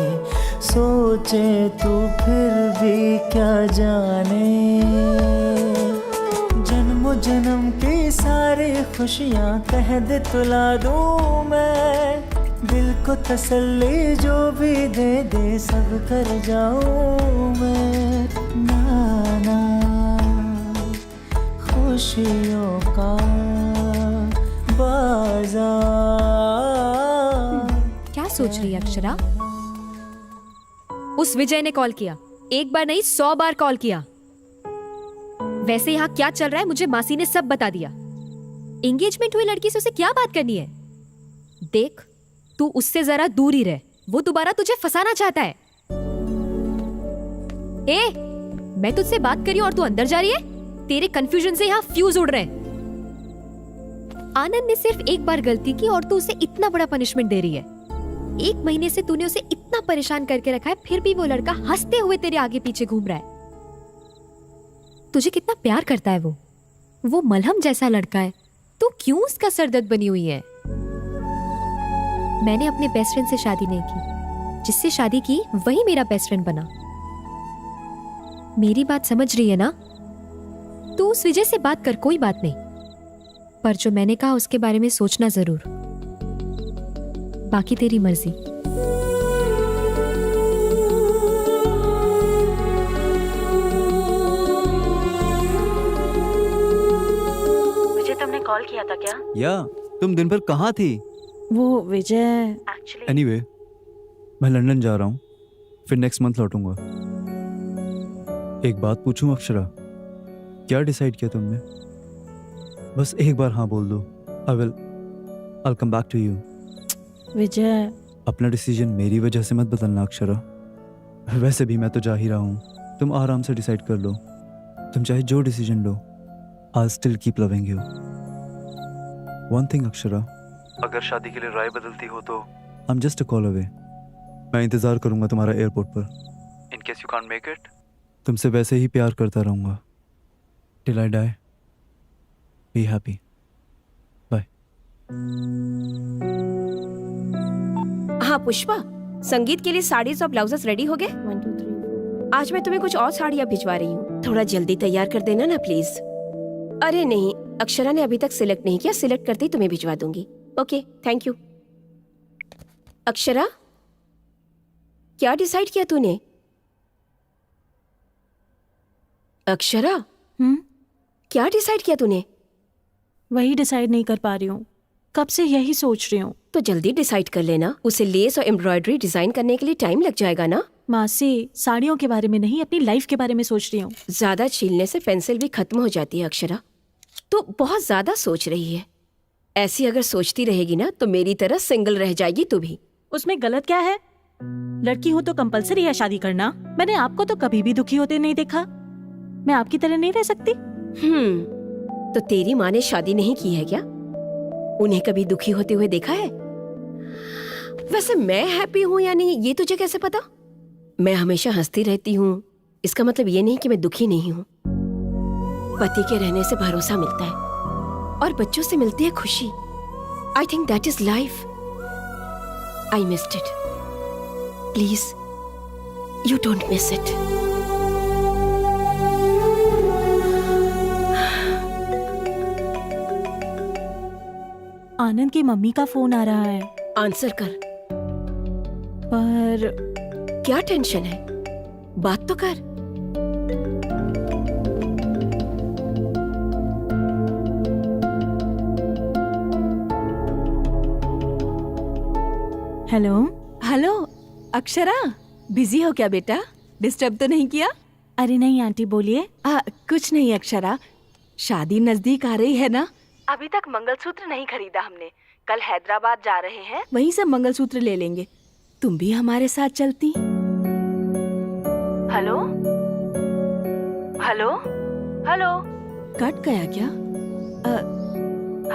सोचे तू फिर भी क्या जाने। जन्म जन्म की सारी खुशियाँ कह दे तुला दूँ मैं, दिल को तसल्ली जो भी दे दे सब कर जाऊँ मैं। नाना खुशियों का क्या सोच रही है अक्षरा? उस विजय ने कॉल किया, एक बार नहीं 100 बार कॉल किया। वैसे यहाँ क्या चल रहा है मुझे मासी ने सब बता दिया। एंगेजमेंट हुई लड़की से उसे क्या बात करनी है? देख, तू उससे जरा दूर ही रह, वो दोबारा तुझे फंसाना चाहता है। ए, मैं तुझसे बात करी और तू अंदर जा रही है? तेरे कंफ्यूजन से यहाँ फ्यूज उड़ रहे हैं। आनंद ने सिर्फ एक बार गलती की और तू उसे इतना बड़ा पनिशमेंट दे रही है। 1 महीने से तूने उसे इतना परेशान करके रखा है, फिर भी वो लड़का हंसते हुए तेरे आगे पीछे घूम रहा है। तुझे कितना प्यार करता है वो मलहम जैसा लड़का है, तू क्यों उसका सरदर्द बनी हुई है? मैंने अपने बेस्ट फ्रेंड से शादी नहीं की, जिससे शादी की वही मेरा बेस्ट फ्रेंड बना। मेरी बात समझ रही है ना? तू उस विजय से बात कर, कोई बात नहीं, पर जो मैंने कहा उसके बारे में सोचना जरूर। बाकी तेरी मर्जी। विजय, तुमने कॉल किया था क्या? या तुम दिन भर कहाँ थी? वो विजय एनीवे, मैं लंदन जा रहा हूँ, फिर नेक्स्ट मंथ लौटूंगा। एक बात पूछूं अक्षरा, क्या डिसाइड किया तुमने? बस एक बार हाँ बोल दो। I'll come back to you. विजय, अपना डिसीजन मेरी वजह से मत बदलना अक्षरा। वैसे भी मैं तो जा ही रहा हूँ, तुम आराम से डिसाइड कर लो। तुम चाहे जो decision low, I'll still keep loving you. One thing Akshara, अगर शादी के लिए राय बदलती हो तो I'm just a call away. मैं इंतजार करूंगा तुम्हारा एयरपोर्ट पर। In case you can't make it, तुमसे वैसे ही प्यार करता रहूंगा। Till I die. Be happy. Bye. हाँ पुष्पा, संगीत के लिए साड़ीज और ब्लाउजेस रेडी हो गए? 1 2 3 आज मैं तुम्हें कुछ और साड़ियाँ भिजवा रही हूँ, थोड़ा जल्दी तैयार कर देना ना प्लीज। अरे नहीं, अक्षरा ने अभी तक सिलेक्ट नहीं किया, सिलेक्ट करते ही तुम्हें भिजवा दूंगी। Okay, thank you. अक्षरा, क्या डिसाइड किया तूने? अक्षरा, क्या डिसाइड किया तूने? वही डिसाइड नहीं कर पा रही हूँ, कब से यही सोच रही हूँ। तो जल्दी डिसाइड कर लेना, उसे लेस और एम्ब्रॉयडरी डिजाइन करने के लिए टाइम लग जाएगा ना। मासी, साड़ियों के बारे में नहीं, अपनी लाइफ के बारे में सोच रही हूँ। ज्यादा छीलने से पेंसिल भी खत्म हो जाती है अक्षरा, तो बहुत ज्यादा सोच रही है। ऐसी अगर सोचती रहेगी ना तो मेरी तरह सिंगल रह जाएगी तू भी। उसमें गलत क्या है? लड़की हो तो कंपलसरी है शादी करना। मैंने आपको तो कभी भी दुखी होते नहीं देखा। मैं आपकी तरह नहीं रह सकती। तो तेरी माँ ने शादी नहीं की है क्या? उन्हें कभी दुखी होते हुए देखा है? वैसे मैं हैप्पी हूँ या नहीं ये तुझे कैसे पता? मैं हमेशा हंसती रहती हूँ, इसका मतलब ये नहीं कि मैं दुखी नहीं हूँ। पति के रहने से भरोसा मिलता है और बच्चों से मिलती है खुशी। I think that is life. I missed it. Please you don't miss it. Anand की मम्मी का फोन आ रहा है। आंसर कर। पर क्या टेंशन है, बात तो कर। हेलो। हेलो अक्षरा, बिजी हो क्या बेटा? डिस्टर्ब तो नहीं किया? अरे नहीं आंटी, बोलिए। कुछ नहीं अक्षरा, शादी नजदीक आ रही है ना। अभी तक मंगलसूत्र नहीं खरीदा हमने, कल हैदराबाद जा रहे हैं, वहीं से मंगलसूत्र ले लेंगे। तुम भी हमारे साथ चलती? हेलो हेलो हेलो, कट गया क्या?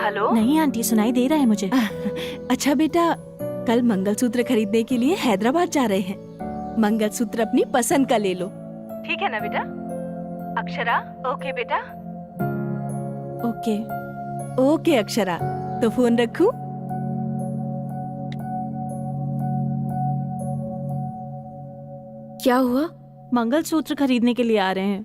हेलो। नहीं आंटी, सुनाई दे रहा है मुझे। अच्छा बेटा, कल मंगलसूत्र खरीदने के लिए हैदराबाद जा रहे हैं। मंगलसूत्र अपनी पसंद का ले लो, ठीक है ना बेटा? अक्षरा, ओके बेटा? ओके ओके अक्षरा, तो फोन रखूं? क्या हुआ? मंगलसूत्र खरीदने के लिए आ रहे हैं।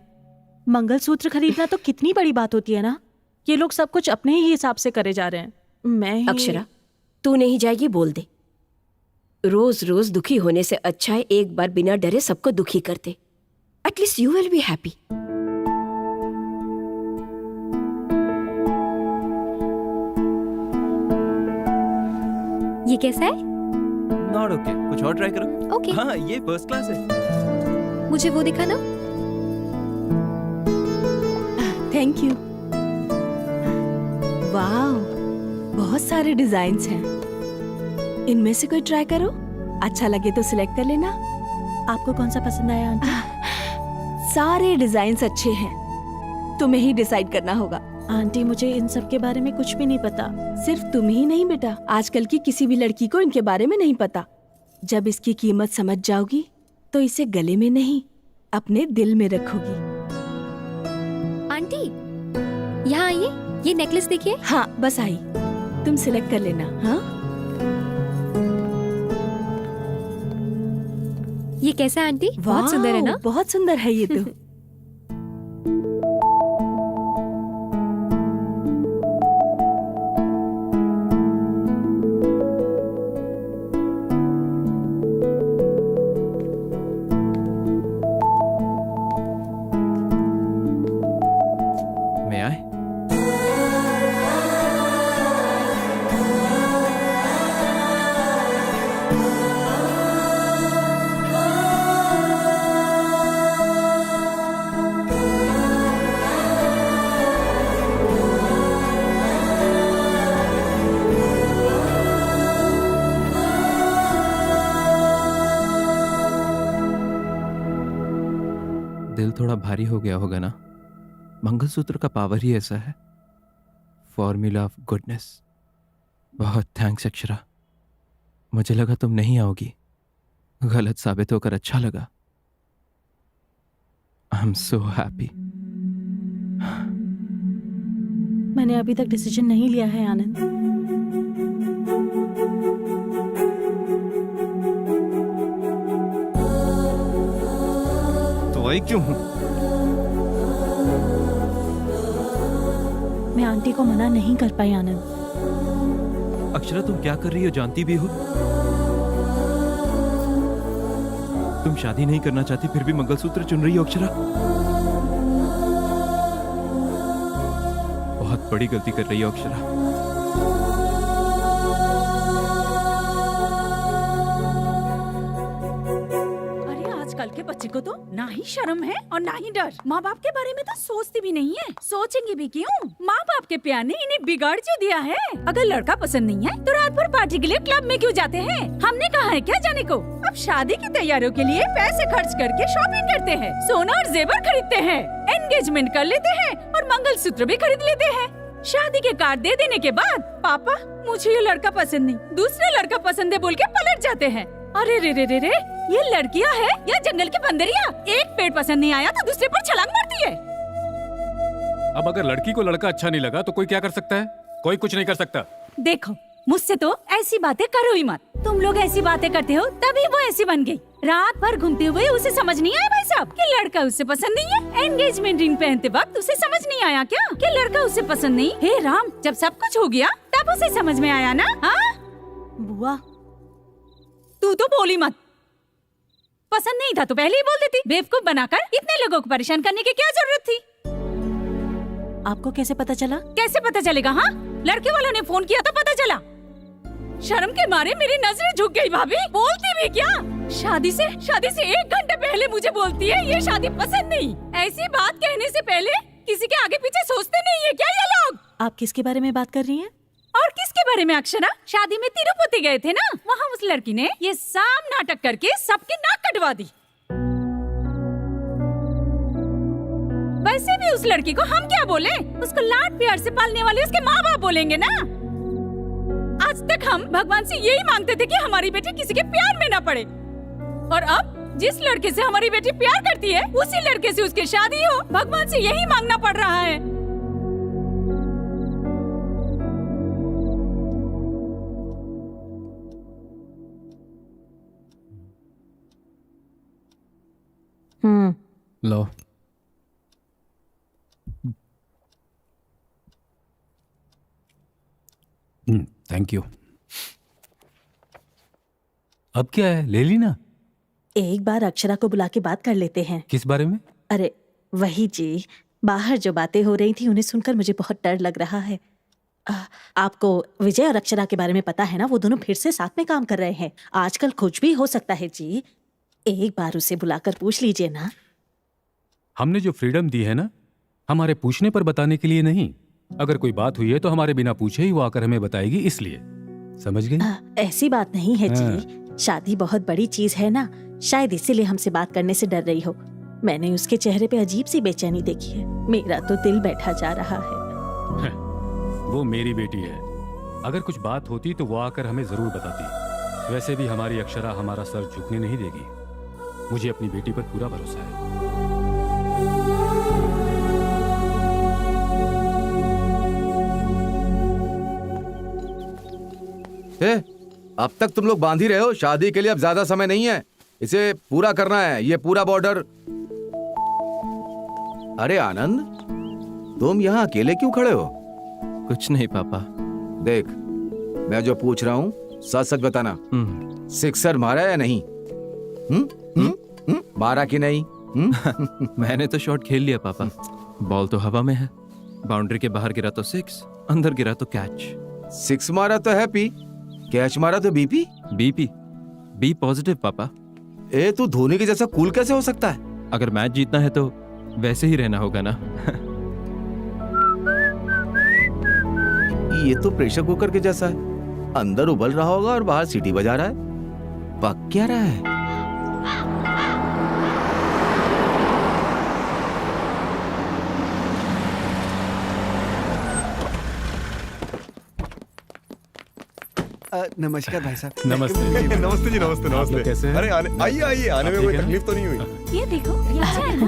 मंगलसूत्र खरीदना तो कितनी बड़ी बात होती है ना। ये लोग सब कुछ अपने ही हिसाब से करे जा रहे हैं। मैं अक्षरा, तू नहीं जाएगी बोल दे। रोज रोज दुखी होने से अच्छा है एक बार बिना डरे सबको दुखी कर दे। At least you will be happy. ये कैसा है? नॉट ओके, कुछ और ट्राई करो। ओके। हाँ, ये फर्स्ट क्लास है। मुझे वो दिखा ना। Thank you. वाह, बहुत सारे डिजाइन्स हैं, इनमें से कोई ट्राई करो, अच्छा लगे तो सिलेक्ट कर लेना। आपको कौन सा पसंद आया आंटी? सारे डिजाइन्स अच्छे हैं, तुम्हें ही डिसाइड करना होगा। आंटी, मुझे इन सब के बारे में कुछ भी नहीं पता। सिर्फ तुम ही नहीं बेटा, आजकल की किसी भी लड़की को इनके बारे में नहीं पता। जब इसकी कीमत समझ जाओगी तो इसे गले में नहीं अपने दिल में रखोगी। आंटी, यहाँ आइए, ये नेकलेस देखिए। हाँ बस आई, तुम सिलेक्ट कर लेना। हाँ, ये कैसा है आंटी? बहुत सुंदर है ना? बहुत सुंदर है ये तो। मैं आए? दिल थोड़ा भारी हो गया होगा ना। मंगलसूत्र का पावर ही ऐसा है, फॉर्मूला ऑफ गुडनेस। बहुत थैंक्स अक्षरा, मुझे लगा तुम नहीं आओगी, गलत साबित होकर अच्छा लगा। I am so happy. मैंने अभी तक डिसीजन नहीं लिया है आनंद। मैं क्यों हूँ? मैं आंटी को मना नहीं कर पाई आनंद। अक्षरा तुम क्या कर रही हो जानती भी हो? तुम शादी नहीं करना चाहती फिर भी मंगलसूत्र चुन रही हो अक्षरा। बहुत बड़ी गलती कर रही हो अक्षरा। आजकल के बच्चे को तो ना ही शर्म है और ना ही डर। माँ बाप के बारे में तो सोचती भी नहीं है। सोचेंगे भी क्यों? माँ बाप के प्यार ने इन्हें बिगाड़ जो दिया है। अगर लड़का पसंद नहीं है तो रात भर पार्टी के लिए क्लब में क्यों जाते हैं? हमने कहा है क्या जाने को? अब शादी की तैयारियों के लिए पैसे खर्च करके शॉपिंग करते हैं, सोना और जेवर खरीदते हैं, एंगेजमेंट कर लेते हैं और मंगलसूत्र भी खरीद लेते हैं। शादी के कार्ड दे देने के बाद पापा मुझे ये लड़का पसंद नहीं, दूसरा लड़का पसंद है बोल के पलट जाते हैं। अरे रे रे रे रे, ये लड़कियां है या जंगल की बंदरिया? एक पेड़ पसंद नहीं आया तो दूसरे पर छलांग मारती है। अब अगर लड़की को लड़का अच्छा नहीं लगा तो कोई क्या कर सकता है? कोई कुछ नहीं कर सकता। देखो मुझसे तो ऐसी बातें करो ही मत। तुम लोग ऐसी बातें करते हो तभी वो ऐसी बन गई। रात भर घूमते हुए उसे समझ नहीं आया भाई साहब कि लड़का उससे पसंद नहीं है। एंगेजमेंट रिंग पहनते वक्त उसे समझ नहीं आया क्या कि लड़का उससे पसंद नहीं? हे राम, जब सब कुछ हो गया तब उसे समझ में आया ना? हाँ बुआ तू तो बोली मत। पसंद नहीं था तो पहले ही बोल देती। बेवकूफ बनाकर इतने लोगों को परेशान करने की क्या जरूरत थी? आपको कैसे पता चला? कैसे पता चलेगा? हाँ, लड़के वालों ने फोन किया तो पता चला। शर्म के मारे मेरी नजरें झुक गई। भाभी बोलती भी क्या? शादी से 1 घंटे पहले मुझे बोलती है ये शादी पसंद नहीं। ऐसी बात कहने से पहले किसी के आगे पीछे सोचते नहीं है क्या ये लोग? आप किसके बारे में बात कर रही हैं? और किसके बारे में अक्षरा? शादी में तिरुपति गए थे ना, वहाँ उस लड़की ने ये साम नाटक करके सबकी नाक कटवा दी। वैसे भी उस लड़की को हम क्या बोले? उसको लाड प्यार से पालने वाले उसके माँ बाप बोलेंगे ना। आज तक हम भगवान से यही मांगते थे कि हमारी बेटी किसी के प्यार में ना पड़े, और अब जिस लड़के से हमारी बेटी प्यार करती है उसी लड़के से उसकी शादी हो, भगवान से यही मांगना पड़ रहा है। लो। Thank you. अब क्या है, ले ली ना? एक बार अक्षरा को बुला के बात कर लेते हैं। किस बारे में? अरे वही जी, बाहर जो बातें हो रही थी उन्हें सुनकर मुझे बहुत डर लग रहा है। आपको विजय और अक्षरा के बारे में पता है ना? वो दोनों फिर से साथ में काम कर रहे हैं। आजकल कुछ भी हो सकता है जी। एक बार उसे बुलाकर पूछ लीजिए ना। हमने जो फ्रीडम दी है ना, हमारे पूछने पर बताने के लिए नहीं। अगर कोई बात हुई है तो हमारे बिना पूछे ही वो आकर हमें बताएगी, इसलिए। समझ गई? ऐसी बात नहीं है जी। शादी बहुत बड़ी चीज है ना, शायद इसीलिए हमसे बात करने से डर रही हो। मैंने उसके चेहरे पे अजीब सी बेचैनी देखी है। मेरा तो दिल बैठा जा रहा है। वो मेरी बेटी है। अगर कुछ बात होती तो वो आकर हमें जरूर बताती। वैसे भी हमारी अक्षरा हमारा सर झुकने नहीं देगी। मुझे अपनी बेटी पर पूरा भरोसा है। अब तक तुम लोग बांध ही रहे हो। शादी के लिए अब ज्यादा समय नहीं है, इसे पूरा करना है, ये पूरा बॉर्डर। अरे आनंद, तुम यहाँ अकेले क्यों खड़े हो? कुछ नहीं पापा। देख, मैं जो पूछ रहा हूँ सच सच बताना। सिक्सर मारा या नहीं? मारा कि नहीं? मैंने तो शॉट खेल लिया पापा। बॉल तो हवा में है। बाउंड्री के बाहर गिरा तो 6, अंदर गिरा तो कैच। 6 मारा तो हैप्पी, कैच मारा तो बीपी। बी पॉजिटिव पापा। ए, तू धोनी के जैसा कूल कैसे हो सकता है? अगर मैच जीतना है तो वैसे ही रहना होगा ना। ये तो प्रेशर कुकर के जैसा है। अंदर उबल रहा होगा और बाहर सीटी बजा रहा है। पक क्या रहा है? नमस्कार भाई साहब। नमस्ते। नमस्ते जी, नमस्ते नमस्ते। कैसे हैं? अरे आइए आइए, आने में कोई तकलीफ तो नहीं हुई? ये देखो, ये अच्छा है ना?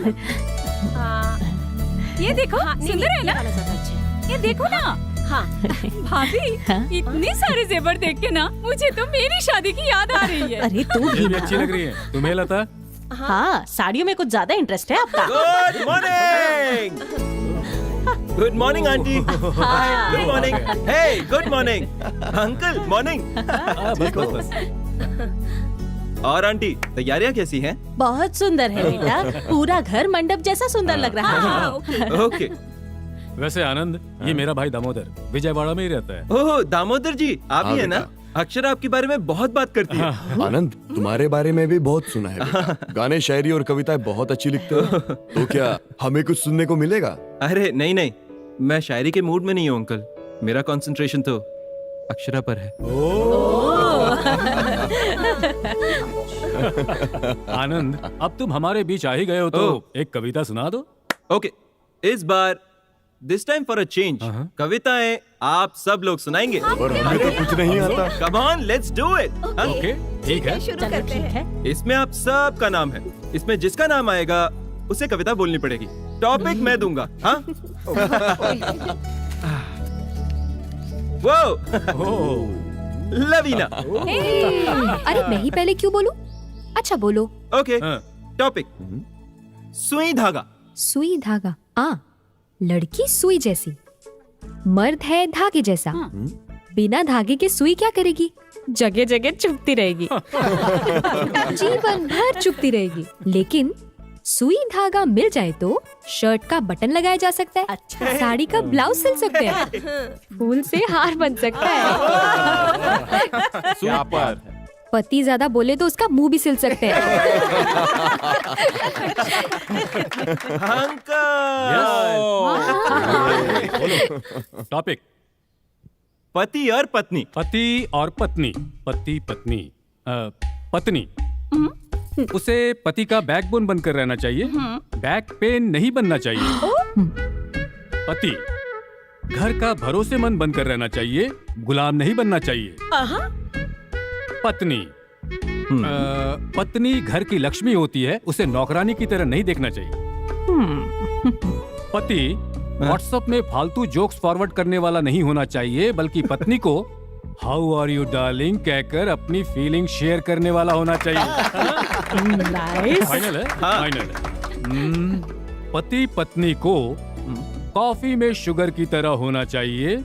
ये देखो, सुंदर है ना? ये देखो ना। हाँ भाभी, इतने सारे जेवर देख के ना मुझे तो मेरी शादी की याद आ रही है। अरे ये भी अच्छी लग रही है। तुम्हें लता? हाँ, साड़ियों में कुछ ज्यादा इंटरेस्ट है आपका। Good morning. Good morning aunty. Good morning. Hey good morning uncle. Morning. और आंटी तैयारियां कैसी हैं? बहुत सुंदर है बेटा, पूरा घर मंडप जैसा सुंदर लग रहा है। ओके। वैसे आनंद, ये मेरा भाई दामोदर विजयवाड़ा में ही रहता है। ओह दामोदर जी, आप ही है ना? अक्षरा आपके बारे में बहुत बात करती है। आनंद, तुम्हारे बारे में भी बहुत सुना है बेटा। गाने, शायरी और कविताएं बहुत अच्छी लिखते हो। तो क्या हमें कुछ सुनने को मिलेगा? अरे नहीं नहीं, मैं शायरी के मूड में नहीं हूँ अंकल। मेरा कंसंट्रेशन तो अक्षरा पर है। आनंद, अब तुम हमारे बीच आ ही गए हो तो एक कविता सुना दो। ओके, इस बार this time for a change कविताएं आप सब लोग सुनाएंगे। पर हमें तो कुछ नहीं आता। Come on, let's do it. Okay, ठीक है। शुरू करते हैं। इसमें आप सबका नाम है। इसमें जिसका नाम आएगा उसे कविता बोलनी पड़ेगी। टॉपिक मैं दूंगा। हाँ? वो लवीना। अरे मैं ही पहले क्यों बोलूं? अच्छा बोलो। ओके, टॉपिक सुई धागा। सुई धागा। लड़की सुई जैसी, मर्द है धागे जैसा। बिना धागे के सुई क्या करेगी? जगह जगह चुभती रहेगी। जीवन भर चुभती रहेगी। लेकिन सुई धागा मिल जाए तो शर्ट का बटन लगाया जा सकता है। अच्छा। साड़ी का ब्लाउज सिल सकते हैं। फूल से हार बन सकता है। सुपर। पति ज्यादा बोले तो उसका मुंह भी सिल सकते हैं। टॉपिक पति और पत्नी। पति और पत्नी। पति पत्नी। पत्नी उसे पति का बैकबोन बनकर रहना चाहिए, बैक पेन नहीं बनना चाहिए। पति घर का भरोसेमंद बनकर रहना चाहिए, गुलाम नहीं बनना चाहिए। पत्नी पत्नी घर की लक्ष्मी होती है, उसे नौकरानी की तरह नहीं देखना चाहिए। पति व्हाट्सएप में फालतू जोक्स फॉरवर्ड करने वाला नहीं होना चाहिए, बल्कि पत्नी को हाउ आर यू डार्लिंग कहकर अपनी फीलिंग शेयर करने वाला होना चाहिए। फाइनल है? फाइनल है। पति पत्नी को कॉफी में शुगर की तरह होना चाहिए,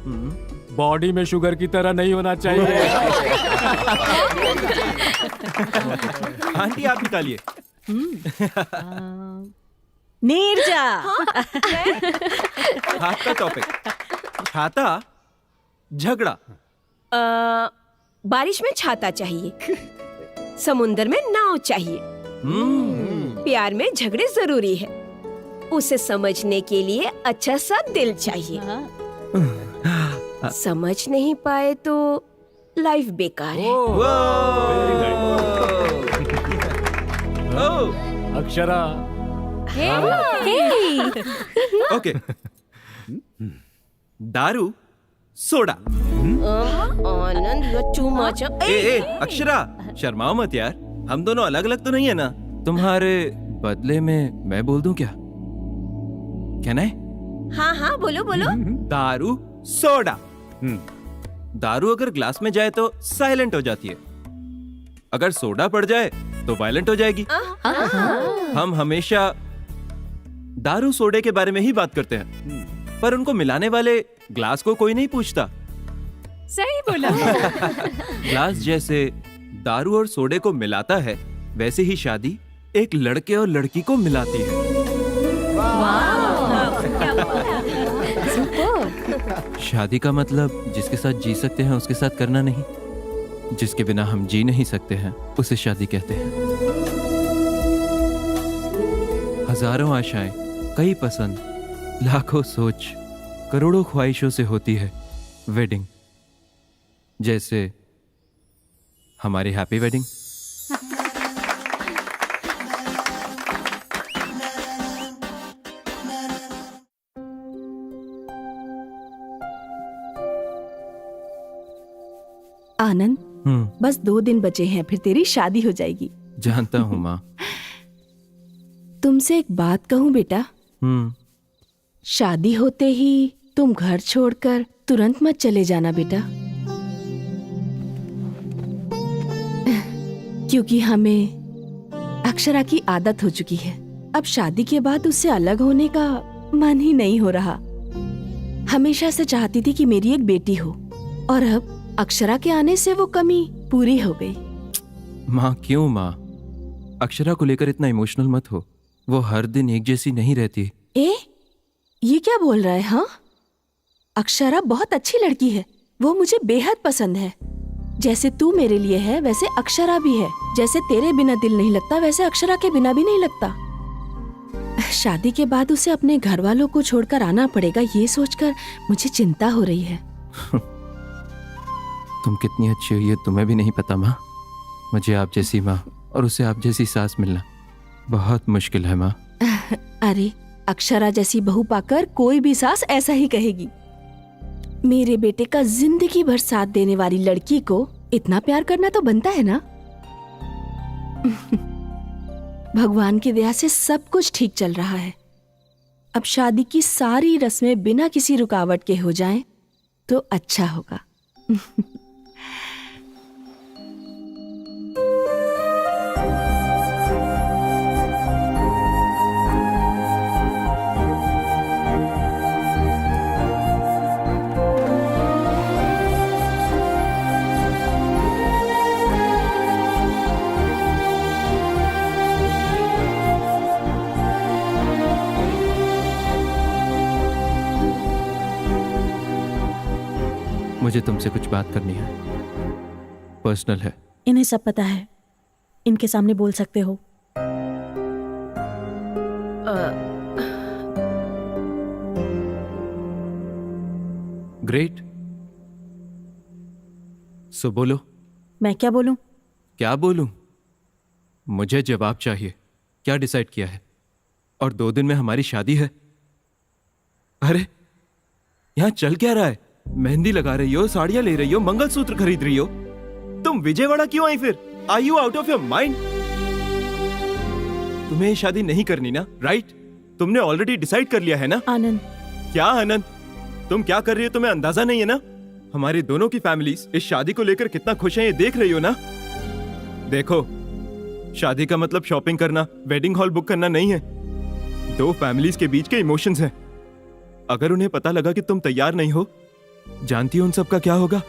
बॉडी में शुगर की तरह नहीं होना चाहिए। आंटी आप निकालिए। नीरजा। आपका टॉपिक छाता झगड़ा। बारिश में छाता चाहिए, समुंदर में नाव चाहिए। प्यार में झगड़े जरूरी है, उसे समझने के लिए अच्छा सा दिल चाहिए। समझ नहीं पाए तो लाइफ बेकार है। अक्षरा। ओके, दारू soda. Anand, you too much. ए अक्षरा, शर्माओ मत यार। हम दोनों अलग अलग तो नहीं है ना? तुम्हारे बदले में मैं बोल दूं क्या? कहना है? हाँ हाँ बोलो बोलो। दारू सोडा। दारू अगर ग्लास में जाए तो साइलेंट हो जाती है, अगर सोडा पड़ जाए तो वायलेंट हो जाएगी। हम हमेशा दारू सोडे के बारे में ही बात करते हैं, पर उनको मिलाने वाले ग्लास को कोई नहीं पूछता। सही बोला। ग्लास जैसे दारू और सोडे को मिलाता है, वैसे ही शादी एक लड़के और लड़की को मिलाती है। शादी का मतलब जिसके साथ जी सकते हैं उसके साथ करना नहीं, जिसके बिना हम जी नहीं सकते हैं उसे शादी कहते हैं। हजारों आशाएं, कई पसंद, लाखों सोच, करोड़ों ख्वाहिशों से होती है वेडिंग। जैसे हमारी हैप्पी वेडिंग। आनंद, बस 2 दिन बचे हैं, फिर तेरी शादी हो जाएगी। जानता हूँ माँ। तुमसे एक बात कहूँ बेटा, शादी होते ही तुम घर छोड़कर तुरंत मत चले जाना बेटा, क्योंकि हमें अक्षरा की आदत हो चुकी है। अब शादी के बाद उससे अलग होने का मन ही नहीं हो रहा। हमेशा से चाहती थी कि मेरी एक बेटी हो, और अब अक्षरा के आने से वो कमी पूरी हो गई। माँ क्यों माँ, अक्षरा को लेकर इतना इमोशनल मत हो। वो हर दिन एक जैसी नहीं रहती। ये क्या बोल रहा है? हाँ, अक्षरा बहुत अच्छी लड़की है, वो मुझे बेहद पसंद है। जैसे तू मेरे लिए है वैसे अक्षरा भी है। जैसे तेरे बिना दिल नहीं लगता वैसे अक्षरा के बिना भी नहीं लगता। शादी के बाद उसे अपने घर वालों को छोड़कर आना पड़ेगा, ये सोचकर मुझे चिंता हो रही है। तुम कितनी अच्छी हो ये तुम्हें भी नहीं पता माँ। मुझे आप जैसी माँ और उसे आप जैसी सास मिलना बहुत मुश्किल है माँ। अरे अक्षरा जैसी बहू पाकर कोई भी सास ऐसा ही कहेगी। मेरे बेटे का जिंदगी भर साथ देने वाली लड़की को इतना प्यार करना तो बनता है ना। भगवान की दया से सब कुछ ठीक चल रहा है। अब शादी की सारी रस्में बिना किसी रुकावट के हो जाएं तो अच्छा होगा। मुझे तुमसे कुछ बात करनी है, पर्सनल है। इन्हें सब पता है, इनके सामने बोल सकते हो। ग्रेट, सो बोलो। मैं क्या बोलूं? क्या बोलूं? मुझे जवाब चाहिए। क्या डिसाइड किया है? और 2 दिन में हमारी शादी है। अरे यहां चल क्या रहा है? मेहंदी लगा रही हो, साड़ियां ले रही हो, मंगलसूत्र खरीद रही हो। तुम विजयवाड़ा क्यों आई फिर? Are you out of your mind? तुम्हें शादी नहीं करनी ना, राइट? तुमने ऑलरेडी डिसाइड कर लिया है ना? आनंद। क्या आनंद? तुम क्या कर रही हो तुम्हें अंदाजा नहीं है ना? हमारी दोनों की फैमिलीज इस शादी को लेकर कितना खुश हैं ये देख रही हो ना? देखो, शादी का मतलब शॉपिंग करना, वेडिंग हॉल बुक करना नहीं है। 2 फैमिलीज के बीच के इमोशंस हैं। अगर उन्हें पता लगा कि तुम तैयार नहीं हो, जानती हो उन सब का क्या होगा?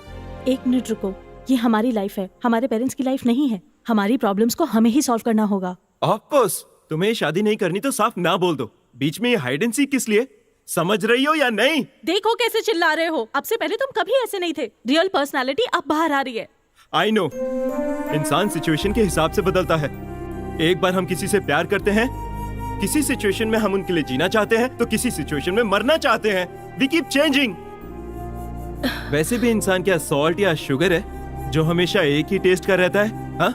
1 मिनट रुको, ये हमारी लाइफ है, हमारे पेरेंट्स की लाइफ नहीं है। हमारी प्रॉब्लम्स को हमें ही सॉल्व करना होगा। ऑफ कोर्स, तुम्हें शादी नहीं करनी तो साफ ना बोल दो। बीच में ये हाइड एंड सीक किस लिए? समझ रही हो या नहीं? देखो कैसे चिल्ला रहे हो। अब से पहले तुम कभी ऐसे नहीं थे। रियल पर्सनालिटी अब बाहर आ रही है। आई नो, इंसान सिचुएशन के हिसाब से बदलता है। एक बार हम किसी से प्यार करते हैं, किसी सिचुएशन में हम उनके लिए जीना चाहते हैं, तो किसी सिचुएशन में मरना चाहते हैं। We keep changing. वैसे भी इंसान क्या सॉल्ट या शुगर है जो हमेशा एक ही टेस्ट का रहता है? हाँ?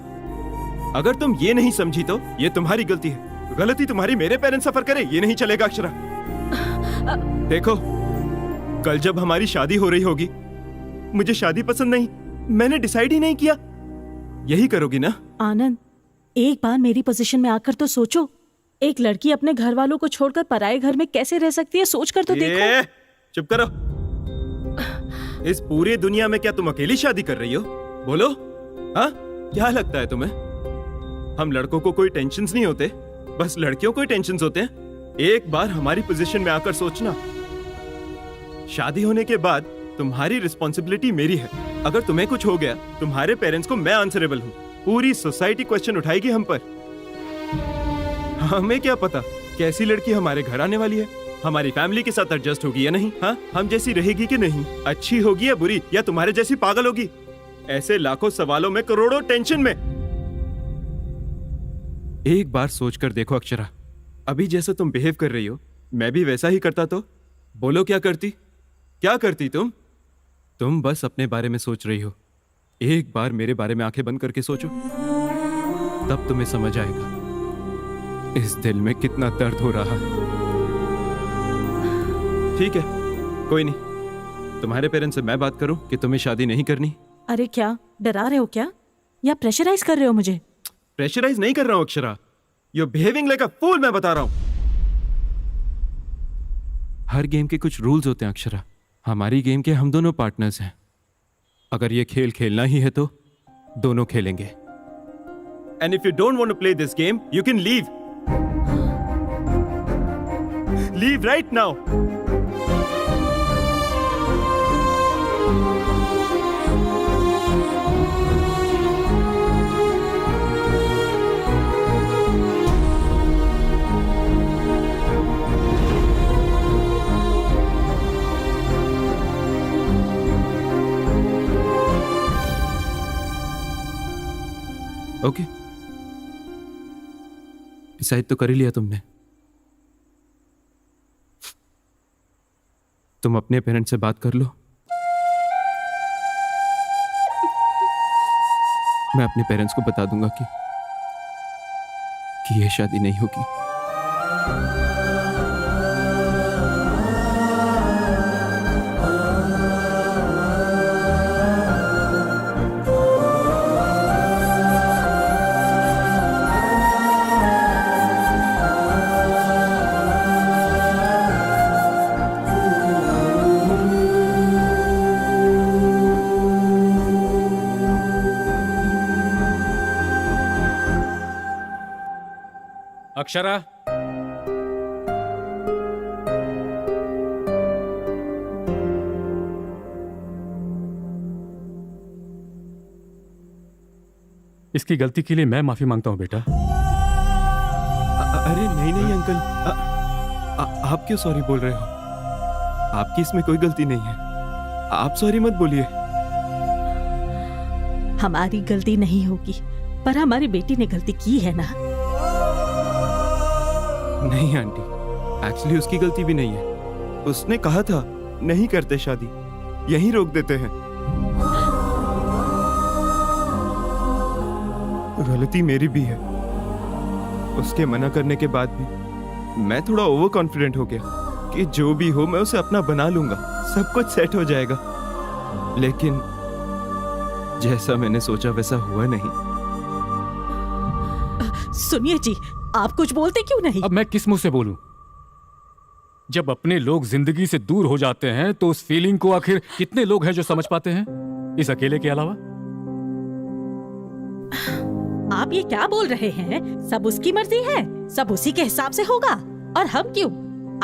अगर तुम ये नहीं समझी तो ये तुम्हारी गलती है। गलती तुम्हारी, मेरे पेरेंट्स सफर करे ये नहीं चलेगा अक्षरा। देखो, कल जब हमारी शादी हो रही होगी, मुझे शादी पसंद नहीं, मैंने डिसाइड ही नहीं किया, यही करोगी ना? आनंद, एक बार मेरी पोजीशन में आकर तो सोचो। एक लड़की अपने घर वालों को छोड़कर पराये घर में कैसे रह सकती है, सोचकर तो देखो। चुप करो। इस पूरी दुनिया में क्या तुम अकेली शादी कर रही हो? बोलो, हाँ? क्या लगता है तुम्हें हम लड़कों को कोई टेंशन्स नहीं होते? बस लड़कियों को ही टेंशन्स होते हैं। एक बार हमारी पोजीशन में आकर सोचना, शादी होने के बाद तुम्हारी रिस्पॉन्सिबिलिटी मेरी है। अगर तुम्हें कुछ हो गया, तुम्हारे पेरेंट्स को मैं आंसरेबल हूँ। पूरी सोसाइटी क्वेश्चन उठाएगी हम पर। हमें क्या पता कैसी लड़की हमारे घर आने वाली है, हमारी फैमिली के साथ एडजस्ट होगी या नहीं, हाँ? हम जैसी रहेगी कि नहीं, अच्छी होगी या बुरी, या तुम्हारे जैसी पागल होगी। ऐसे लाखों सवालों में करोड़ों टेंशन में। एक बार सोचकर देखो अक्षरा, अभी जैसा तुम बिहेव कर रही हो, मैं भी वैसा ही करता तो बोलो क्या करती? क्या करती तुम? तुम बस अपने बारे में सोच रही हो। एक बार मेरे बारे में आंखें बंद करके सोचो, तब तुम्हें समझ आएगा इस दिल में कितना दर्द हो रहा है। ठीक है, कोई नहीं, तुम्हारे पेरेंट्स से मैं बात करूं कि तुम्हें शादी नहीं करनी। अरे क्या डरा रहे हो क्या, या प्रेशराइज कर रहे हो मुझे? प्रेशराइज नहीं कर रहा हूं Akshara, you behaving like a fool, मैं बता रहा हूं। हर गेम के कुछ रूल्स होते हैं अक्षरा। हमारी गेम के हम दोनों पार्टनर्स हैं। अगर ये खेल खेलना ही है तो दोनों खेलेंगे। And if you don't want to play this game, you can leave. Leave right now. Okay, decide तो कर ही लिया तुमने। तुम अपने पेरेंट्स से बात कर लो। मैं अपने पेरेंट्स को बता दूंगा कि ये शादी नहीं होगी। अक्षरा, इसकी गलती के लिए मैं माफी मांगता हूं बेटा। अरे नहीं नहीं अंकल, आप क्यों सॉरी बोल रहे हो? आपकी इसमें कोई गलती नहीं है, आप सॉरी मत बोलिए। हमारी गलती नहीं होगी, पर हमारी बेटी ने गलती की है ना। नहीं आंटी, एक्चुअली उसकी गलती भी नहीं है। उसने कहा था नहीं करते शादी, यहीं रोक देते हैं। गलती मेरी भी है। उसके मना करने के बाद भी मैं थोड़ा ओवर कॉन्फिडेंट हो गया कि जो भी हो मैं उसे अपना बना लूंगा, सब कुछ सेट हो जाएगा। लेकिन जैसा मैंने सोचा वैसा हुआ नहीं। सुनिए जी, आप कुछ बोलते क्यों नहीं? अब मैं किस मुंह से बोलूं? जब अपने लोग जिंदगी से दूर हो जाते हैं तो उस फीलिंग को आखिर कितने लोग हैं जो समझ पाते हैं, इस अकेले के अलावा? आप ये क्या बोल रहे हैं? सब उसकी मर्जी है, सब उसी के हिसाब से होगा। और हम क्यों?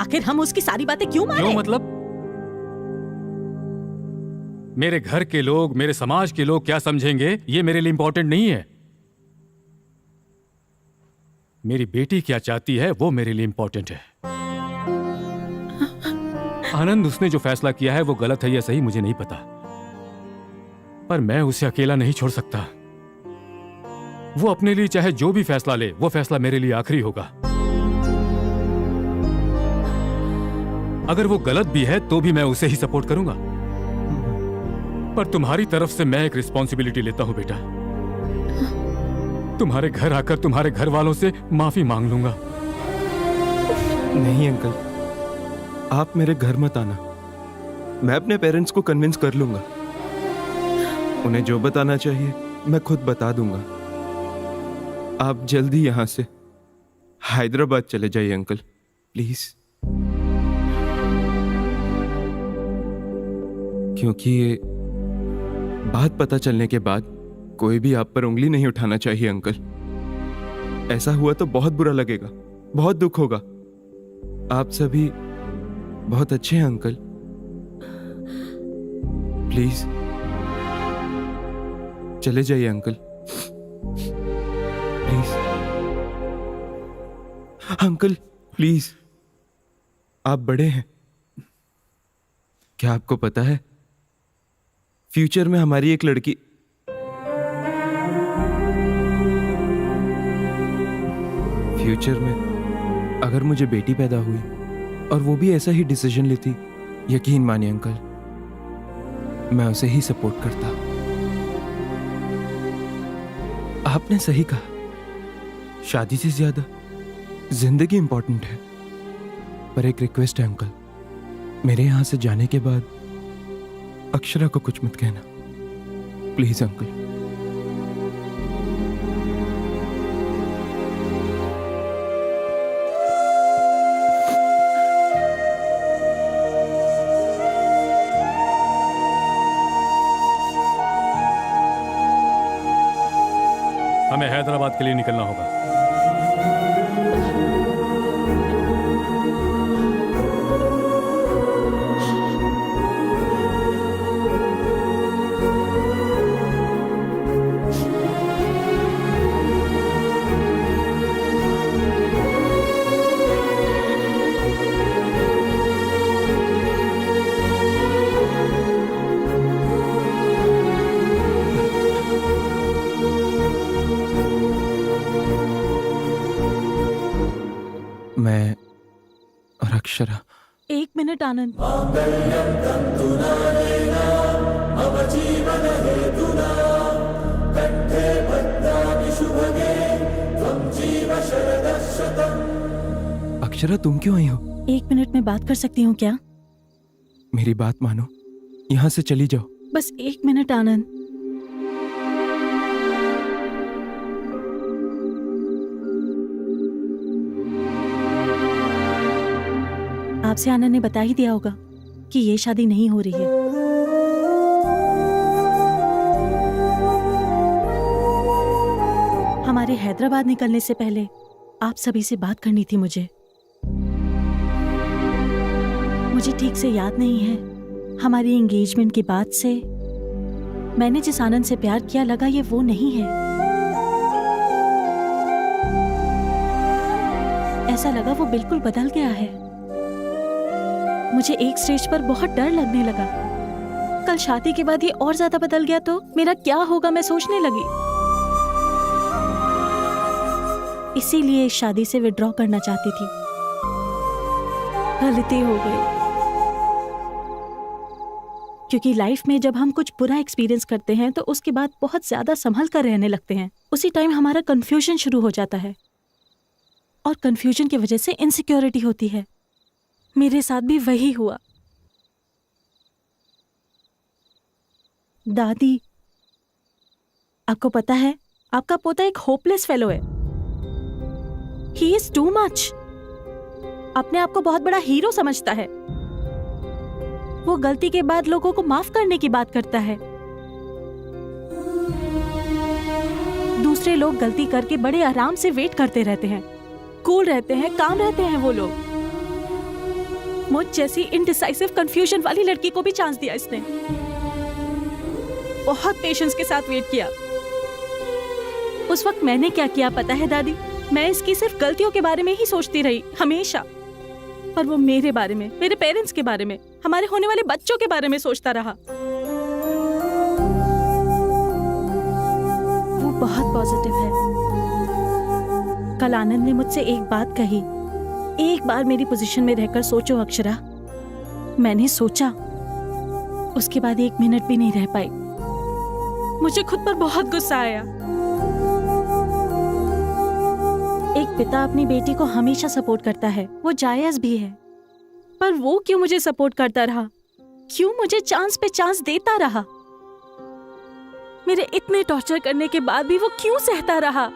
आखिर हम उसकी सारी बातें क्यों माने? क्यों मतलब? मेरे घर के लोग, मेरे समाज के लोग क्या समझेंगे, ये मेरे लिए इंपॉर्टेंट नहीं है। मेरी बेटी क्या चाहती है वो मेरे लिए इंपॉर्टेंट है। आनंद, उसने जो फैसला किया है वो गलत है या सही मुझे नहीं पता, पर मैं उसे अकेला नहीं छोड़ सकता। वो अपने लिए चाहे जो भी फैसला ले, वो फैसला मेरे लिए आखिरी होगा। अगर वो गलत भी है तो भी मैं उसे ही सपोर्ट करूंगा, पर तुम्हारी तरफ से मैं एक रिस्पॉन्सिबिलिटी लेता हूं बेटा। तुम्हारे घर आकर तुम्हारे घर वालों से माफी मांग लूंगा। नहीं अंकल, आप मेरे घर मत आना। मैं अपने पेरेंट्स को कन्विंस कर लूंगा। उन्हें जो बताना चाहिए मैं खुद बता दूंगा। आप जल्दी यहां से हैदराबाद चले जाइए अंकल, प्लीज। क्योंकि ये बात पता चलने के बाद कोई भी आप पर उंगली नहीं उठाना चाहिए अंकल। ऐसा हुआ तो बहुत बुरा लगेगा, बहुत दुख होगा। आप सभी बहुत अच्छे हैं अंकल, प्लीज चले जाइए अंकल, प्लीज। अंकल प्लीज, आप बड़े हैं। क्या आपको पता है फ्यूचर में हमारी एक लड़की फ्यूचर में अगर मुझे बेटी पैदा हुई और वो भी ऐसा ही डिसीजन लेती, यकीन मानिए अंकल मैं उसे ही सपोर्ट करता। आपने सही कहा, शादी से ज्यादा जिंदगी इंपॉर्टेंट है। पर एक रिक्वेस्ट है अंकल, मेरे यहां से जाने के बाद अक्षरा को कुछ मत कहना, प्लीज अंकल। हमें हैदराबाद के लिए निकलना होगा। मैं और अक्षरा। एक मिनट आनंद। अक्षरा तुम क्यों आई हो? एक मिनट में बात कर सकती हूँ क्या? मेरी बात मानो, यहाँ से चली जाओ। बस एक मिनट आनंद। आपसे आनंद ने बता ही दिया होगा कि ये शादी नहीं हो रही है। हमारे हैदराबाद निकलने से पहले आप सभी से बात करनी थी मुझे ठीक से याद नहीं है। हमारी एंगेजमेंट के बाद से मैंने जिस आनंद से प्यार किया, लगा ये वो नहीं है। ऐसा लगा वो बिल्कुल बदल गया है। मुझे एक स्टेज पर बहुत डर लगने लगा। कल शादी के बाद ये और ज्यादा बदल गया तो मेरा क्या होगा, मैं सोचने लगी। इसीलिए इस शादी से विड्रॉ करना चाहती थी। गलती हो गई, क्योंकि लाइफ में जब हम कुछ बुरा एक्सपीरियंस करते हैं तो उसके बाद बहुत ज्यादा संभल कर रहने लगते हैं। उसी टाइम हमारा कंफ्यूजन शुरू हो जाता है और कंफ्यूजन की वजह से इनसिक्योरिटी होती है। मेरे साथ भी वही हुआ। दादी, आपको पता है आपका पोता एक होपलेस फेलो है। He is too much. अपने आप को बहुत बड़ा हीरो समझता है। वो गलती के बाद लोगों को माफ करने की बात करता है। दूसरे लोग गलती करके बड़े आराम से वेट करते रहते हैं, कूल रहते हैं, काम रहते हैं वो लोग। मुझ जैसी इनडिसाइसिव कंफ्यूजन वाली लड़की को भी चांस दिया इसने। बहुत पेशेंस के साथ वेट किया। उस वक्त मैंने क्या किया पता है दादी? मैं इसकी सिर्फ गलतियों के बारे में ही सोचती रही हमेशा, पर वो मेरे बारे में, मेरे पेरेंट्स के बारे में, हमारे होने वाले बच्चों के बारे में सोचता रहा। वो बहुत पॉजिटिव है। कल आनंद ने मुझसे एक बात कही, एक बार मेरी पोजीशन में रहकर सोचो अक्षरा। मैंने सोचा, उसके बाद 1 मिनट भी नहीं रह पाई। मुझे खुद पर बहुत गुस्सा आया। एक पिता अपनी बेटी को हमेशा सपोर्ट करता है, वो जायज भी है, पर वो क्यों मुझे सपोर्ट करता रहा? क्यों मुझे चांस पे चांस देता रहा? मेरे इतने टॉर्चर करने के बाद भी वो क्यों सहता रहा?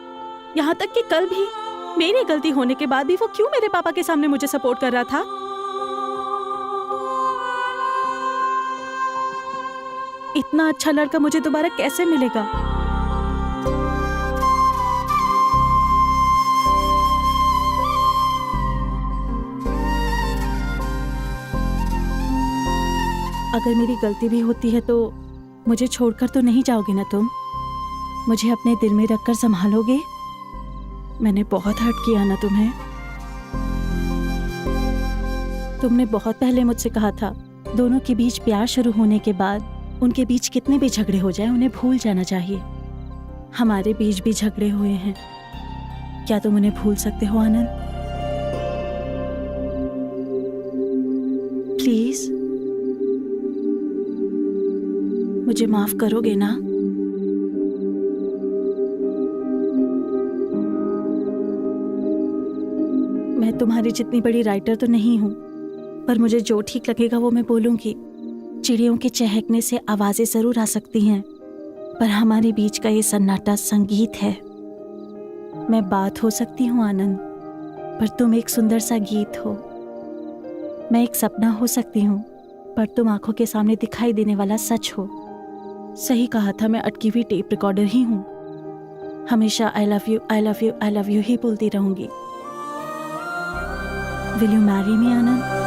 यहाँ तक कि कल भी मेरी गलती होने के बाद भी वो क्यों मेरे पापा के सामने मुझे सपोर्ट कर रहा था? इतना अच्छा लड़का मुझे दोबारा कैसे मिलेगा? अगर मेरी गलती भी होती है तो मुझे छोड़कर तो नहीं जाओगे ना तुम? मुझे अपने दिल में रखकर संभालोगे? मैंने बहुत हर्ट किया ना तुम्हें? तुमने बहुत पहले मुझसे कहा था, दोनों के बीच प्यार शुरू होने के बाद उनके बीच कितने भी झगड़े हो जाएं, उन्हें भूल जाना चाहिए। हमारे बीच भी झगड़े हुए हैं, क्या तुम उन्हें भूल सकते हो आनंद? प्लीज मुझे माफ करोगे ना? मैं तुम्हारी जितनी बड़ी राइटर तो नहीं हूं, पर मुझे जो ठीक लगेगा वो मैं बोलूंगी। चिड़ियों के चहकने से आवाजें जरूर आ सकती हैं, पर हमारे बीच का ये सन्नाटा संगीत है। मैं बात हो सकती हूँ आनंद, पर तुम एक सुंदर सा गीत हो। मैं एक सपना हो सकती हूँ, पर तुम आंखों के सामने दिखाई देने वाला सच हो। सही कहा था, मैं अटकी हुई टेप रिकॉर्डर ही हूँ। हमेशा I love you, I love you, I love you ही बोलती रहूंगी। Will you marry me Anand?